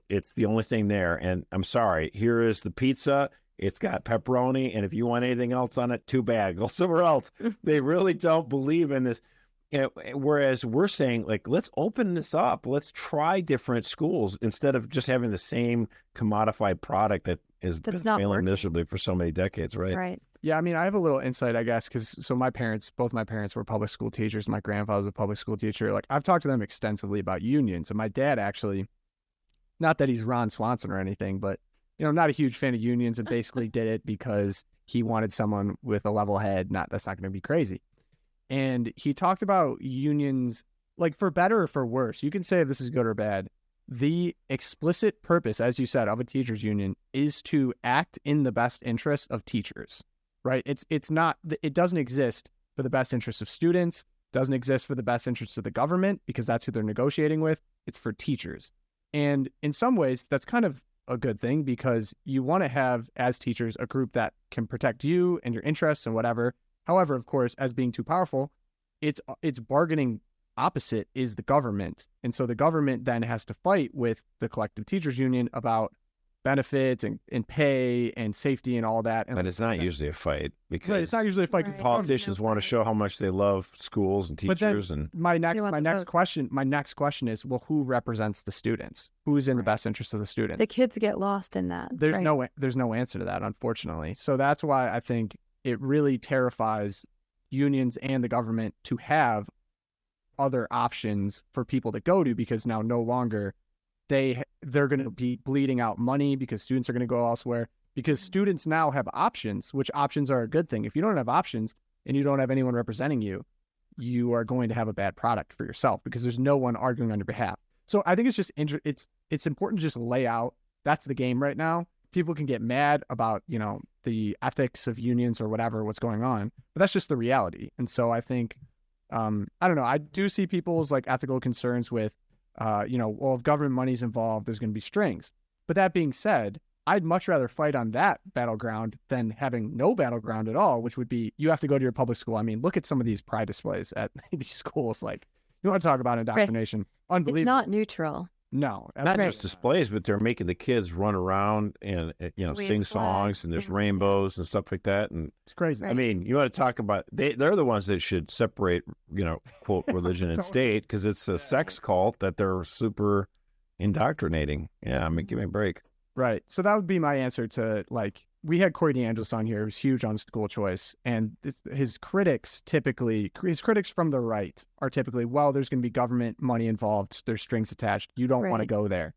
Speaker 3: it's the only thing there. And I'm sorry, here is the pizza. It's got pepperoni, and if you want anything else on it, too bad. Go somewhere else. They really don't believe in this. Whereas we're saying, like, let's open this up. Let's try different schools instead of just having the same commodified product that has been failing miserably for so many decades, right?
Speaker 2: Right.
Speaker 1: Yeah, I mean, I have a little insight, I guess, because both my parents were public school teachers. My grandfather was a public school teacher. Like, I've talked to them extensively about unions. And my dad actually, not that he's Ron Swanson or anything, but, not a huge fan of unions, and basically did it because he wanted someone with a level head. That's not going to be crazy. And he talked about unions, like, for better or for worse. You can say if this is good or bad. The explicit purpose, as you said, of a teachers union is to act in the best interest of teachers. Right? It doesn't exist for the best interests of students, doesn't exist for the best interests of the government, because that's who they're negotiating with. It's for teachers. And in some ways, that's kind of a good thing, because you want to have, as teachers, a group that can protect you and your interests and whatever. However, of course, as being too powerful, it's bargaining opposite is the government. And so the government then has to fight with the collective teachers union about benefits and pay and safety and all that.
Speaker 3: But it's not usually a fight, because
Speaker 1: it's not usually a fight.
Speaker 2: Right.
Speaker 3: Politicians want to show how much they love schools and teachers.
Speaker 1: But then my next question is, well, who represents the students? Who's in the best interest of the students?
Speaker 2: The kids get lost in that.
Speaker 1: There's no answer to that, unfortunately. So that's why I think it really terrifies unions and the government to have other options for people to go to, because now no longer they're going to be bleeding out money because students are going to go elsewhere, because students now have options, which options are a good thing. If you don't have options and you don't have anyone representing you, you are going to have a bad product for yourself, because there's no one arguing on your behalf. So I think it's just it's important to just lay out that's the game right now. People can get mad about, the ethics of unions or what's going on, but that's just the reality. And so I think, I don't know, I do see people's like ethical concerns with, well, if government money's involved, there's going to be strings. But that being said, I'd much rather fight on that battleground than having no battleground at all, which would be you have to go to your public school. I mean, look at some of these pride displays at these schools. Like, you want to talk about indoctrination? Right. Unbelievable.
Speaker 2: It's not neutral.
Speaker 1: No,
Speaker 3: not just displays, but they're making the kids run around and sing songs, and there's rainbows and stuff like that, and
Speaker 1: it's crazy.
Speaker 2: Right.
Speaker 3: I mean, you want to talk about they're the ones that should separate, quote, religion and state, because it's a sex cult that they're super indoctrinating. Yeah, I mean, give me a break.
Speaker 1: Right. So that would be my answer to, like, we had Corey DeAngelis on here, who was huge on school choice, and his critics from the right are typically, well, there's going to be government money involved, there's strings attached, you don't want to go there.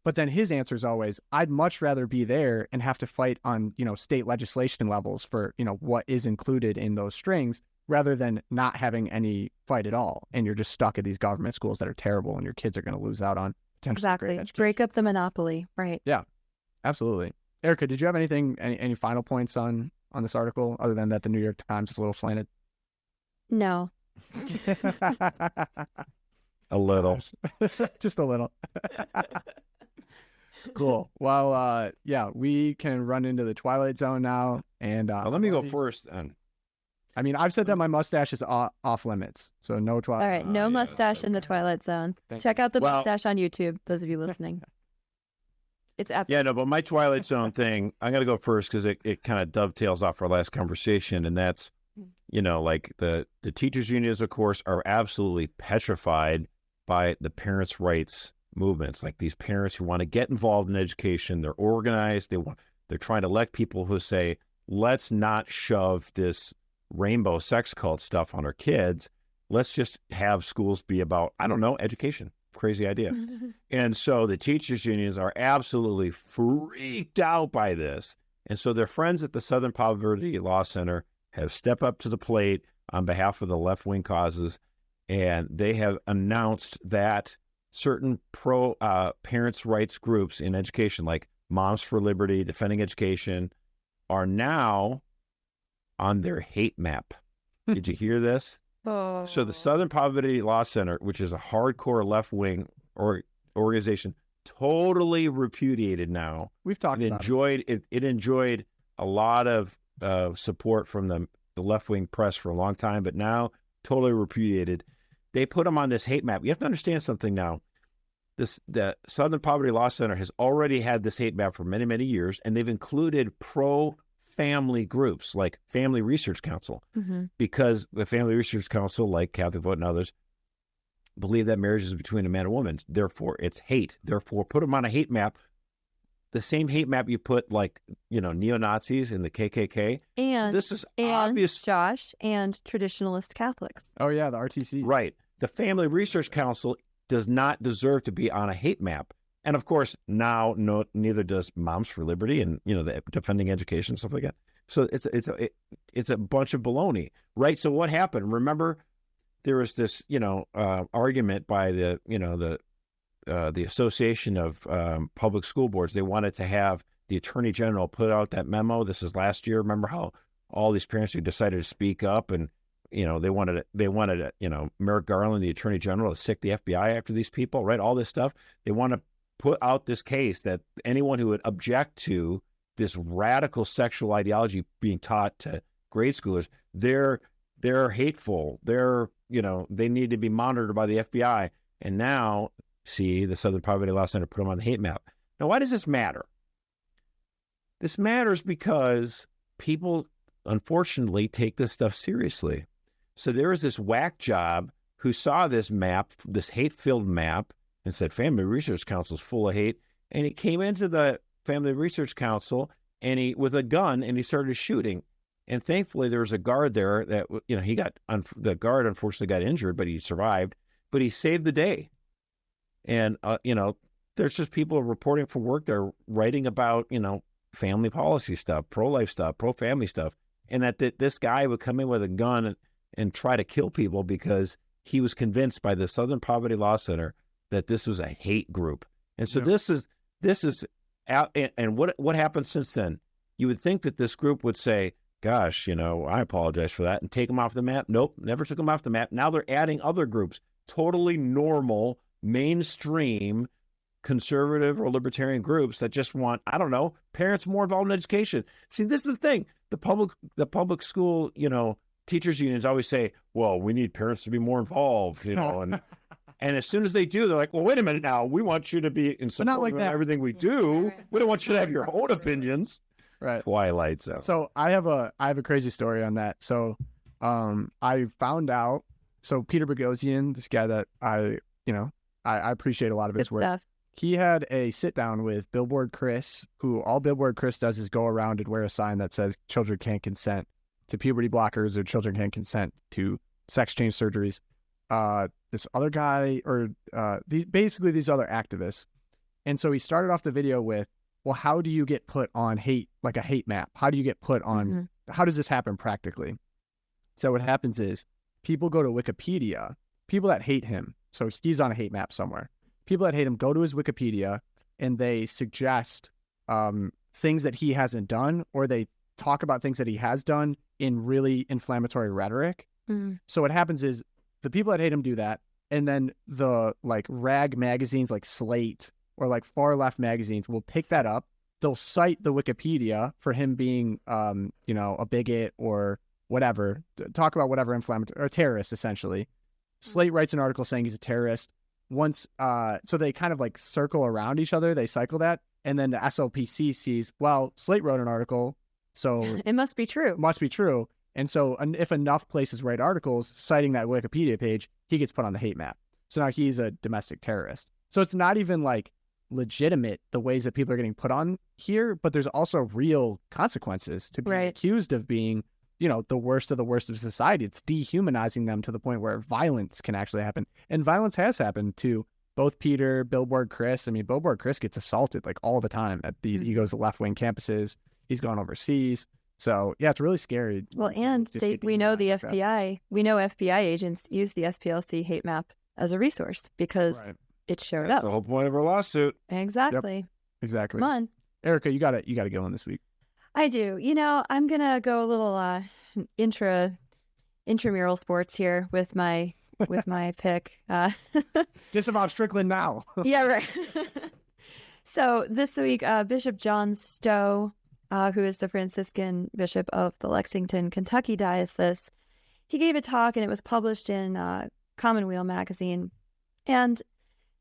Speaker 1: But then his answer is always, I'd much rather be there and have to fight on, state legislation levels for, what is included in those strings, rather than not having any fight at all. And you're just stuck at these government schools that are terrible, and your kids are going to lose out on potentially great education.
Speaker 2: Break up the monopoly. Right.
Speaker 1: Yeah, absolutely. Erica, did you have any final points on this article, other than that the New York Times is a little slanted?
Speaker 2: No.
Speaker 3: A little.
Speaker 1: Just a little. Cool. Well, we can run into the Twilight Zone now. And
Speaker 3: let me go first then.
Speaker 1: I mean, I've said that my mustache is off limits, so no Twilight.
Speaker 2: All right, no mustache in the Twilight Zone. Check out the mustache on YouTube, those of you listening. It's epic.
Speaker 3: Yeah, no, but my Twilight Zone thing, I'm going to go first because it kind of dovetails off our last conversation, and that's, like the teachers' unions, of course, are absolutely petrified by the parents' rights movements, like these parents who want to get involved in education. They're organized. They're trying to elect people who say, let's not shove this rainbow sex cult stuff on our kids. Let's just have schools be about, I don't know, education. Crazy idea. And so the teachers unions are absolutely freaked out by this. And so their friends at the Southern Poverty Law Center have stepped up to the plate on behalf of the left-wing causes. And they have announced that certain parents' rights groups in education, like Moms for Liberty, Defending Education, are now on their hate map. Did you hear this?
Speaker 2: Oh.
Speaker 3: So the Southern Poverty Law Center, which is a hardcore left-wing organization, totally repudiated now.
Speaker 1: We've talked about it.
Speaker 3: It enjoyed a lot of support from the left-wing press for a long time, but now totally repudiated. They put them on this hate map. You have to understand something now. the Southern Poverty Law Center has already had this hate map for many, many years, and they've included pro-family groups like Family Research Council, because the Family Research Council, like CatholicVote and others, believe that marriage is between a man and woman. Therefore, it's hate. Therefore, put them on a hate map. The same hate map you put, like, neo-Nazis and the KKK.
Speaker 2: And
Speaker 3: so this is obvious.
Speaker 2: Josh, and traditionalist Catholics.
Speaker 1: Oh, yeah, the RTC.
Speaker 3: Right. The Family Research Council does not deserve to be on a hate map. And of course, now neither does Moms for Liberty and, the Defending Education, stuff like that. So it's a bunch of baloney, right? So what happened? Remember, there was this, argument by the Association of Public School Boards. They wanted to have the Attorney General put out that memo. This is last year. Remember how all these parents who decided to speak up, and they wanted Merrick Garland, the Attorney General, to sick the FBI after these people, right? All this stuff. They want to put out this case that anyone who would object to this radical sexual ideology being taught to grade schoolers, they're hateful. They need to be monitored by the FBI. And now, see, the Southern Poverty Law Center put them on the hate map. Now, why does this matter? This matters because people, unfortunately, take this stuff seriously. So there was this whack job who saw this map, this hate-filled map, and said, Family Research Council is full of hate. And he came into the Family Research Council with a gun, and he started shooting. And thankfully, there was a guard there that, the guard unfortunately got injured, but he survived. But he saved the day. And, there's just people reporting for work. They're writing about, family policy stuff, pro-life stuff, pro-family stuff. And that this guy would come in with a gun and try to kill people because he was convinced by the Southern Poverty Law Center that this was a hate group. And so this is out. And what happened since then? You would think that this group would say, gosh, I apologize for that, and take them off the map. Nope, never took them off the map. Now they're adding other groups, totally normal, mainstream, conservative or libertarian groups that just want, parents more involved in education. See, this is the thing. The public school, teachers unions always say, well, we need parents to be more involved, and as soon as they do, they're like, well, wait a minute now. We want you to be in support of everything we do. We don't want you to have your own opinions.
Speaker 1: Right.
Speaker 3: Twilight Zone.
Speaker 1: So I have a crazy story on that. So I found out, Peter Boghossian, this guy that I appreciate a lot of his work.
Speaker 2: Stuff.
Speaker 1: He had a sit down with Billboard Chris, who all Billboard Chris does is go around and wear a sign that says children can't consent to puberty blockers or children can't consent to sex change surgeries. This other guy, or basically these other activists. And so he started off the video with, well, how do you get put on hate, like a hate map? How do you get put on, how does this happen practically? So what happens is people go to Wikipedia, people that hate him. So he's on a hate map somewhere. People that hate him go to his Wikipedia and they suggest things that he hasn't done, or they talk about things that he has done in really inflammatory rhetoric. So what happens is the people that hate him do that. And then the rag magazines like Slate or like far left magazines will pick that up. They'll cite the Wikipedia for him being, a bigot or whatever, talk about whatever inflammatory, or a terrorist, essentially. Slate writes an article saying he's a terrorist. Once, so they kind of circle around each other. They cycle that. And then the SLPC sees, well, Slate wrote an article, so
Speaker 2: it must be true.
Speaker 1: Must be true. And so if enough places write articles citing that Wikipedia page, he gets put on the hate map. So now he's a domestic terrorist. So it's not even legitimate the ways that people are getting put on here, but there's also real consequences to being accused of being, the worst of society. It's dehumanizing them to the point where violence can actually happen. And violence has happened to both Peter, Billboard Chris. I mean, Billboard Chris gets assaulted all the time at he goes to left-wing campuses. He's gone overseas. So yeah, it's really scary.
Speaker 2: Well, and we know the FBI, FBI agents use the SPLC hate map as a resource because it showed
Speaker 3: That's
Speaker 2: up.
Speaker 3: the whole point of our lawsuit.
Speaker 2: Exactly.
Speaker 1: Yep. Exactly.
Speaker 2: Come on,
Speaker 1: Erica, you got to go on this week.
Speaker 2: I do. I'm gonna go a little intramural sports here with my pick.
Speaker 1: Disavow Strickland now.
Speaker 2: Yeah, right. So this week, Bishop John Stowe, who is the Franciscan bishop of the Lexington, Kentucky diocese, he gave a talk and it was published in Commonweal magazine. And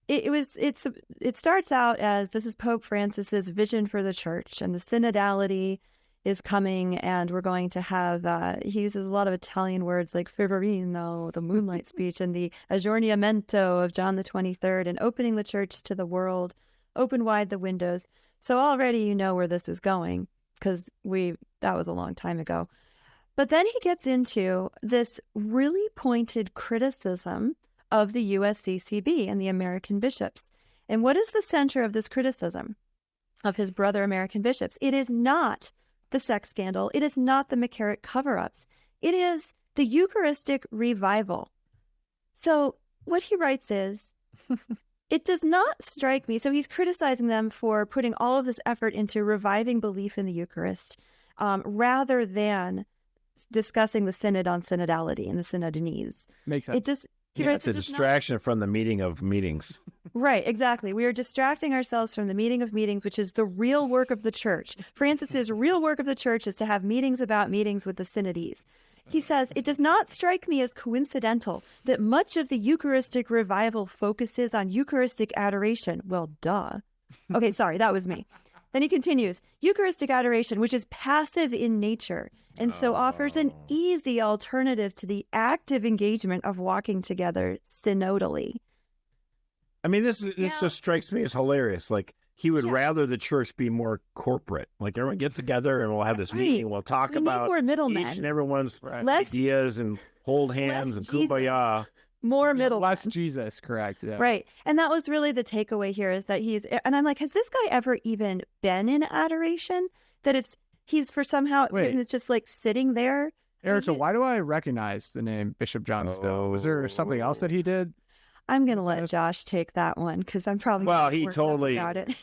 Speaker 2: It starts out as this is Pope Francis's vision for the church, and the synodality is coming, and we're going to have he uses a lot of Italian words like fervorino, the moonlight speech, and the aggiornamento of John the 23rd, and opening the church to the world, open wide the windows. So already you know where this is going, because that was a long time ago. But then he gets into this really pointed criticism of the USCCB and the American bishops. And what is the center of this criticism of his brother American bishops? It is not the sex scandal. It is not the McCarrick cover-ups. It is the Eucharistic revival. So what he writes is, it does not strike me. So he's criticizing them for putting all of this effort into reviving belief in the Eucharist, rather than discussing the synod on synodality and the synodinese.
Speaker 1: Makes sense.
Speaker 3: It's a distraction from the meeting of meetings.
Speaker 2: Right, exactly. We are distracting ourselves from the meeting of meetings, which is the real work of the church. Francis's real work of the church is to have meetings about meetings with the synodes. He says, it does not strike me as coincidental that much of the Eucharistic revival focuses on Eucharistic adoration. Well, duh. Okay, sorry, that was me. Then he continues, Eucharistic adoration, which is passive in nature, and so offers an easy alternative to the active engagement of walking together synodally.
Speaker 3: I mean, this just strikes me as hilarious. Like, he would rather the church be more corporate. Like, everyone get together and we'll have this meeting. We'll talk about
Speaker 2: more middlemen.
Speaker 3: each and everyone's ideas and hold hands and kumbaya.
Speaker 2: More middle.
Speaker 1: Less Jesus, correct. Yeah.
Speaker 2: Right. And that was really the takeaway here, is that and I'm like, has this guy ever even been in adoration? That he's just like sitting there.
Speaker 1: Erica, why do I recognize the name Bishop John Stowe? Was there something else that he did?
Speaker 2: I'm going to let Josh take that one, because I'm probably
Speaker 3: he totally
Speaker 2: about it.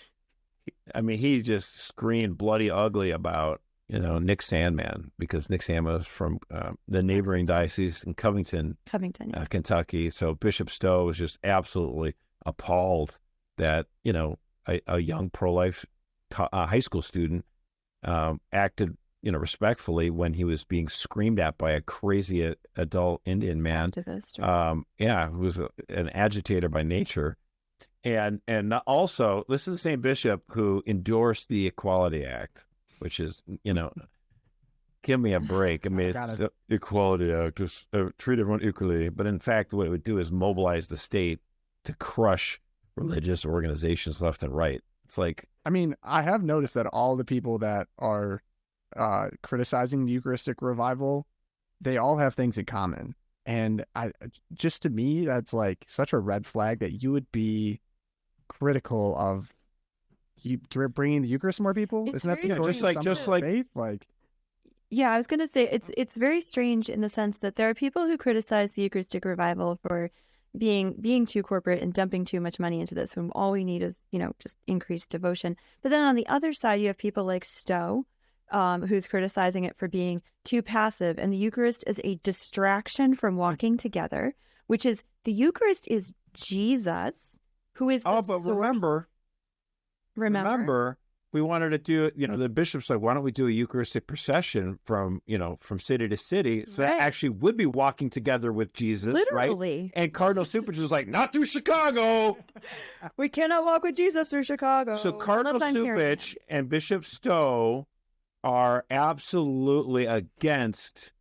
Speaker 3: I mean, he just screamed bloody ugly about, Nick Sandman, because Nick Sandman was from the neighboring diocese in Covington,
Speaker 2: yeah.
Speaker 3: Kentucky. So Bishop Stowe was just absolutely appalled that, a young pro-life high school student acted, respectfully when he was being screamed at by a crazy adult Indian man.
Speaker 2: Activist.
Speaker 3: Who was an agitator by nature. And also, this is the same bishop who endorsed the Equality Act, which is, give me a break. I mean, it's the Equality Act is treat everyone equally. But in fact, what it would do is mobilize the state to crush religious organizations left and right. It's like,
Speaker 1: I mean, I have noticed that all the people that are criticizing the Eucharistic revival, they all have things in common. And to me, that's like such a red flag that you would be critical of bringing the Eucharist to more people. Isn't that just like faith? Like,
Speaker 2: yeah, I was going to say it's very strange in the sense that there are people who criticize the Eucharistic revival for being too corporate and dumping too much money into this, when all we need is, just increased devotion. But then on the other side, you have people like Stowe, who's criticizing it for being too passive, and the Eucharist is a distraction from walking together, which is, the Eucharist is Jesus, who is the
Speaker 3: but
Speaker 2: source.
Speaker 3: Remember, we wanted to do, the bishop's like, why don't we do a Eucharistic procession from city to city? So that actually would be walking together with Jesus,
Speaker 2: literally.
Speaker 3: Right? And Cardinal Cupich is like, not through Chicago.
Speaker 2: We cannot walk with Jesus through Chicago.
Speaker 3: So Cardinal Cupich and Bishop Stowe are absolutely against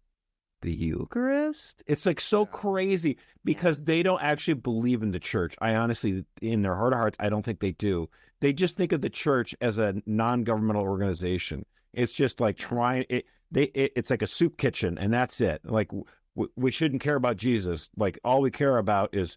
Speaker 3: the Eucharist. It's like so crazy, because they don't actually believe in the church. I honestly, in their heart of hearts, I don't think they do. They just think of the church as a non-governmental organization. It's just like it's like a soup kitchen, and that's it. Like, we shouldn't care about Jesus. Like, all we care about is,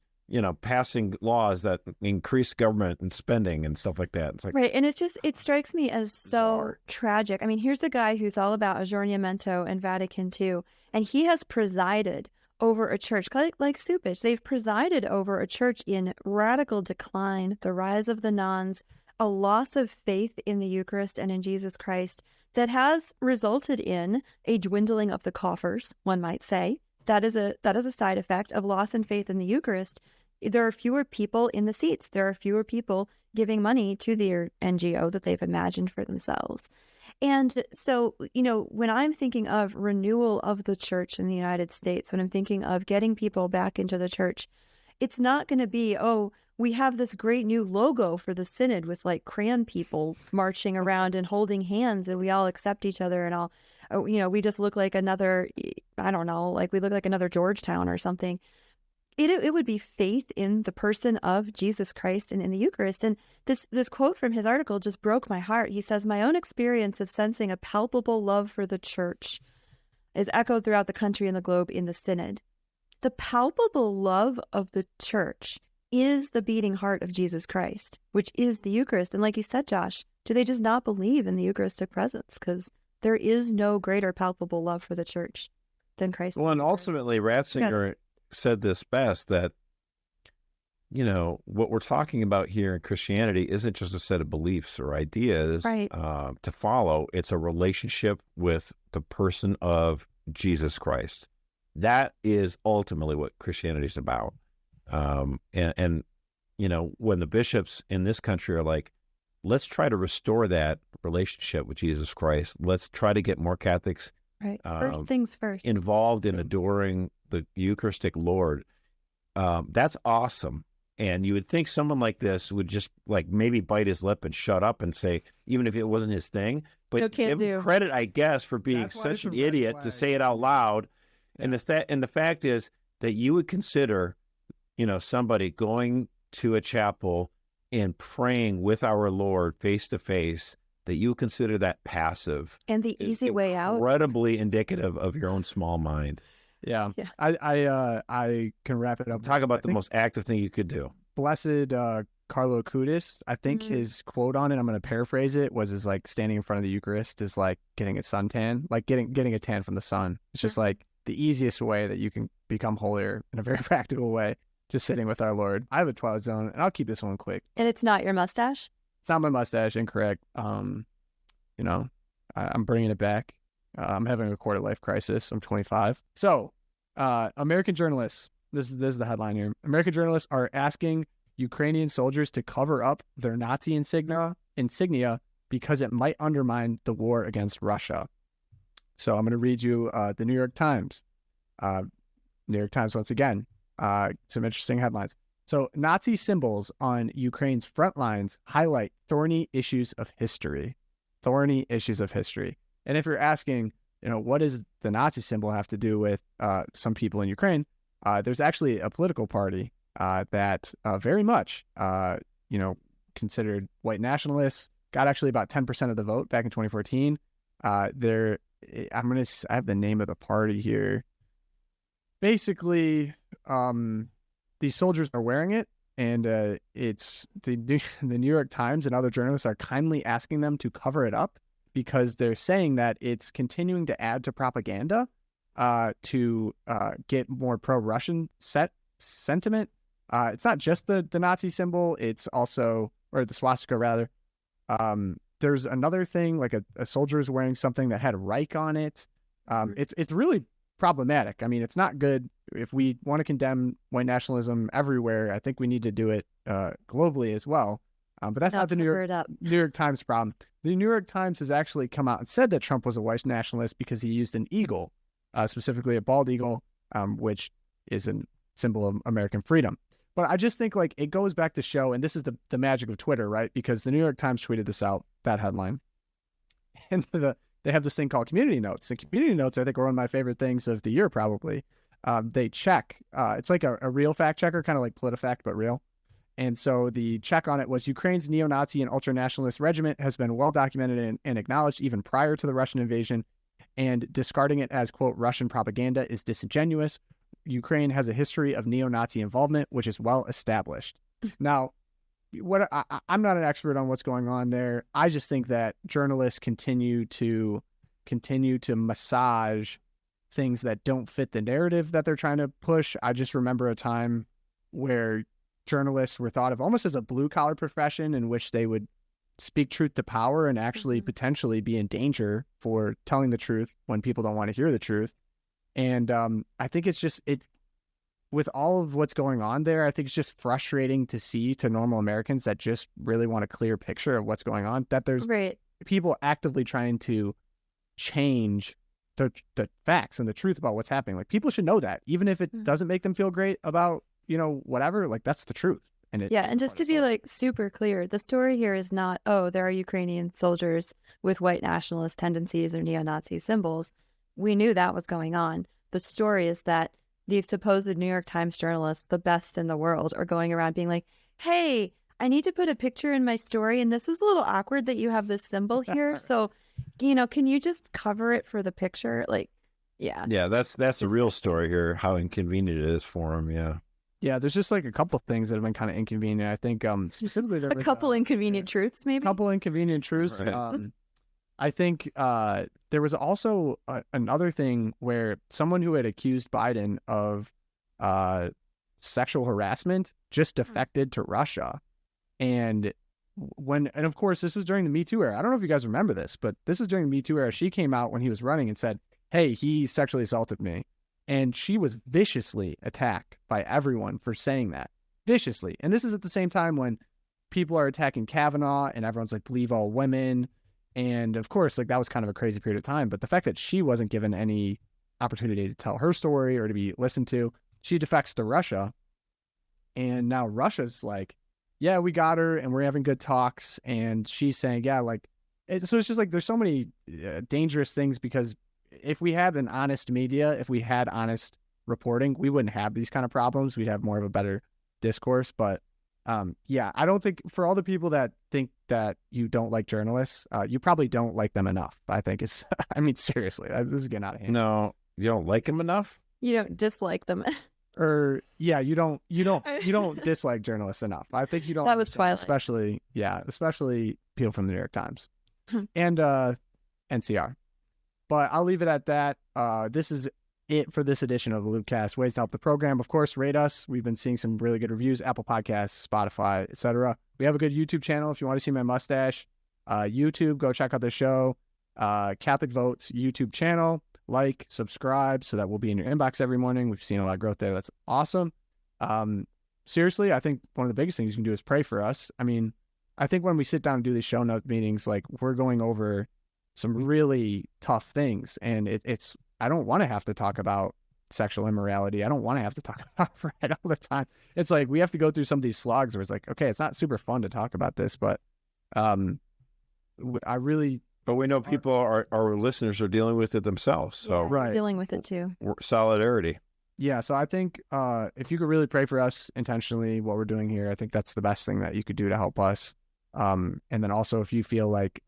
Speaker 3: passing laws that increase government and spending and stuff like that. It's like,
Speaker 2: right. And it strikes me as so tragic. I mean, here's a guy who's all about aggiornamento and Vatican II, and he has presided over a church like Cupich. They've presided over a church in radical decline, the rise of the nuns, a loss of faith in the Eucharist and in Jesus Christ that has resulted in a dwindling of the coffers, one might say. That is a side effect of loss in faith in the Eucharist. There are fewer people in the seats. There are fewer people giving money to their NGO that they've imagined for themselves. And so, when I'm thinking of renewal of the church in the United States, when I'm thinking of getting people back into the church, it's not going to be, oh, we have this great new logo for the synod with like crayon people marching around and holding hands and we all accept each other and all, we just look like another, I don't know, like we look like another Georgetown or something. It would be faith in the person of Jesus Christ and in the Eucharist. And this quote from his article just broke my heart. He says, "My own experience of sensing a palpable love for the church is echoed throughout the country and the globe in the synod. The palpable love of the church is the beating heart of Jesus Christ, which is the Eucharist." And like you said, Josh, do they just not believe in the Eucharistic presence? Because there is no greater palpable love for the church than Christ.
Speaker 3: Well, and ultimately, Ratzinger said this best, that, what we're talking about here in Christianity isn't just a set of beliefs or ideas to follow. It's a relationship with the person of Jesus Christ. That is ultimately what Christianity is about. And when the bishops in this country are like, let's try to restore that relationship with Jesus Christ. Let's try to get more Catholics
Speaker 2: first things first,
Speaker 3: involved in adoring the Eucharistic Lord. That's awesome. And you would think someone like this would just like maybe bite his lip and shut up and say, even if it wasn't his thing, but give him credit, I guess, for being such an idiot to say it out loud. Yeah. And the fact is that you would consider, somebody going to a chapel and praying with our Lord face to face, that you consider that passive.
Speaker 2: And the easy way out.
Speaker 3: Incredibly indicative of your own small mind.
Speaker 1: Yeah. I can wrap it up.
Speaker 3: Talk about the most active thing you could do.
Speaker 1: Blessed Carlo Acutis, I think his quote on it, I'm going to paraphrase it, is like standing in front of the Eucharist is like getting a suntan, like getting a tan from the sun. It's just like the easiest way that you can become holier in a very practical way, just sitting with our Lord. I have a Twilight Zone, and I'll keep this one quick.
Speaker 2: And it's not your mustache?
Speaker 1: It's not my mustache, incorrect. I'm bringing it back. I'm having a quarter life crisis. I'm 25. So, American journalists, this is the headline here. American journalists are asking Ukrainian soldiers to cover up their Nazi insignia because it might undermine the war against Russia. So I'm going to read you the New York Times. New York Times once again. Some interesting headlines. So, Nazi symbols on Ukraine's front lines highlight thorny issues of history. Thorny issues of history. And if you're asking, what does the Nazi symbol have to do with some people in Ukraine? There's actually a political party that very much, considered white nationalists, got actually about 10% of the vote back in 2014. I have the name of the party here. Basically, these soldiers are wearing it, and it's the New York Times and other journalists are kindly asking them to cover it up because they're saying that it's continuing to add to propaganda to get more pro-Russian sentiment. It's not just the Nazi symbol, it's also, or the swastika rather. There's another thing, like a soldier is wearing something that had Reich on it. It's really problematic. I mean, it's not good. If we want to condemn white nationalism everywhere, I think we need to do it globally as well. But that's not the New York Times problem. The New York Times has actually come out and said that Trump was a white nationalist because he used an eagle, specifically a bald eagle, which is a symbol of American freedom. But I just think like it goes back to show, and this is the magic of Twitter, right? Because the New York Times tweeted this out, that headline. And they have this thing called community notes. And community notes, I think, are one of my favorite things of the year, probably. They check. It's like a real fact checker, kind of like PolitiFact, but real. And so the check on it was Ukraine's neo-Nazi and ultra-nationalist regiment has been well documented and acknowledged even prior to the Russian invasion, and discarding it as, quote, Russian propaganda is disingenuous. Ukraine has a history of neo-Nazi involvement, which is well established. Now, I'm not an expert on what's going on there. I just think that journalists continue to massage things that don't fit the narrative that they're trying to push. I just remember a time where journalists were thought of almost as a blue-collar profession in which they would speak truth to power and actually potentially be in danger for telling the truth when people don't want to hear the truth. And I think it's just, with all of what's going on there, I think it's just frustrating to see to normal Americans that just really want a clear picture of what's going on, that there's people actively trying to change the facts and the truth about what's happening. Like, people should know that, even if it doesn't make them feel great about whatever, like that's the truth. And
Speaker 2: and just to be like super clear, the story here is not, oh, there are Ukrainian soldiers with white nationalist tendencies or neo-Nazi symbols. We knew that was going on. The story is that these supposed New York Times journalists, the best in the world, are going around being like, hey, I need to put a picture in my story, and this is a little awkward that you have this symbol here. So, can you just cover it for the picture? Like, yeah.
Speaker 3: Yeah, that's the real story here, how inconvenient it is for them, yeah.
Speaker 1: Yeah, there's just like a couple things that have been kind of inconvenient. I think specifically there was
Speaker 2: a couple inconvenient truths, maybe.
Speaker 1: A couple inconvenient truths.
Speaker 3: Right.
Speaker 1: I think there was also another thing where someone who had accused Biden of sexual harassment just defected to Russia, and of course this was during the Me Too era. I don't know if you guys remember this, but this was during the Me Too era. She came out when he was running and said, "Hey, he sexually assaulted me." And she was viciously attacked by everyone for saying that. Viciously. And this is at the same time when people are attacking Kavanaugh and everyone's like, believe all women. And of course, like that was kind of a crazy period of time. But the fact that she wasn't given any opportunity to tell her story or to be listened to, she defects to Russia. And now Russia's like, yeah, we got her and we're having good talks. And she's saying, yeah, like, so it's just like there's so many dangerous things, because if we had an honest media, if we had honest reporting, we wouldn't have these kind of problems. We'd have more of a better discourse. But yeah, I don't think, for all the people that think that you don't like journalists, you probably don't like them enough. I think it's, I mean, seriously, this is getting out of hand.
Speaker 3: No, you don't like them enough?
Speaker 2: You don't dislike them.
Speaker 1: Or yeah, you don't dislike journalists enough. I think you don't.
Speaker 2: That was Twilight.
Speaker 1: Especially people from the New York Times and NCR. But I'll leave it at that. This is it for this edition of the LOOPcast. Ways to help the program. Of course, rate us. We've been seeing some really good reviews. Apple Podcasts, Spotify, etc. We have a good YouTube channel. If you want to see my mustache, YouTube, go check out the show. CatholicVote's YouTube channel. Like, subscribe, so that we'll be in your inbox every morning. We've seen a lot of growth there. That's awesome. Seriously, I think one of the biggest things you can do is pray for us. I mean, I think when we sit down and do these show note meetings, like we're going over some really tough things, and it's I don't want to have to talk about sexual immorality. I don't want to have to talk about pride all the time. It's like we have to go through some of these slogs where it's like, okay, it's not super fun to talk about this, but I really.
Speaker 3: But we know people, our listeners, are dealing with it themselves. So
Speaker 1: right,
Speaker 2: dealing with it too.
Speaker 3: Solidarity.
Speaker 1: Yeah, so I think if you could really pray for us intentionally, what we're doing here, I think that's the best thing that you could do to help us. And then also, if you feel like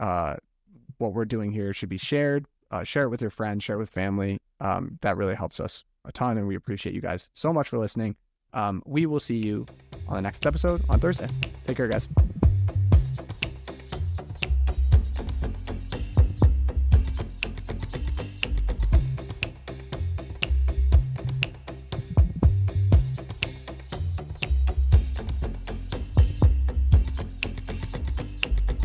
Speaker 1: what we're doing here should be shared, share it with your friends, share it with family. That really helps us a ton, and we appreciate you guys so much for listening. We will see you on the next episode on Thursday. Take care, guys.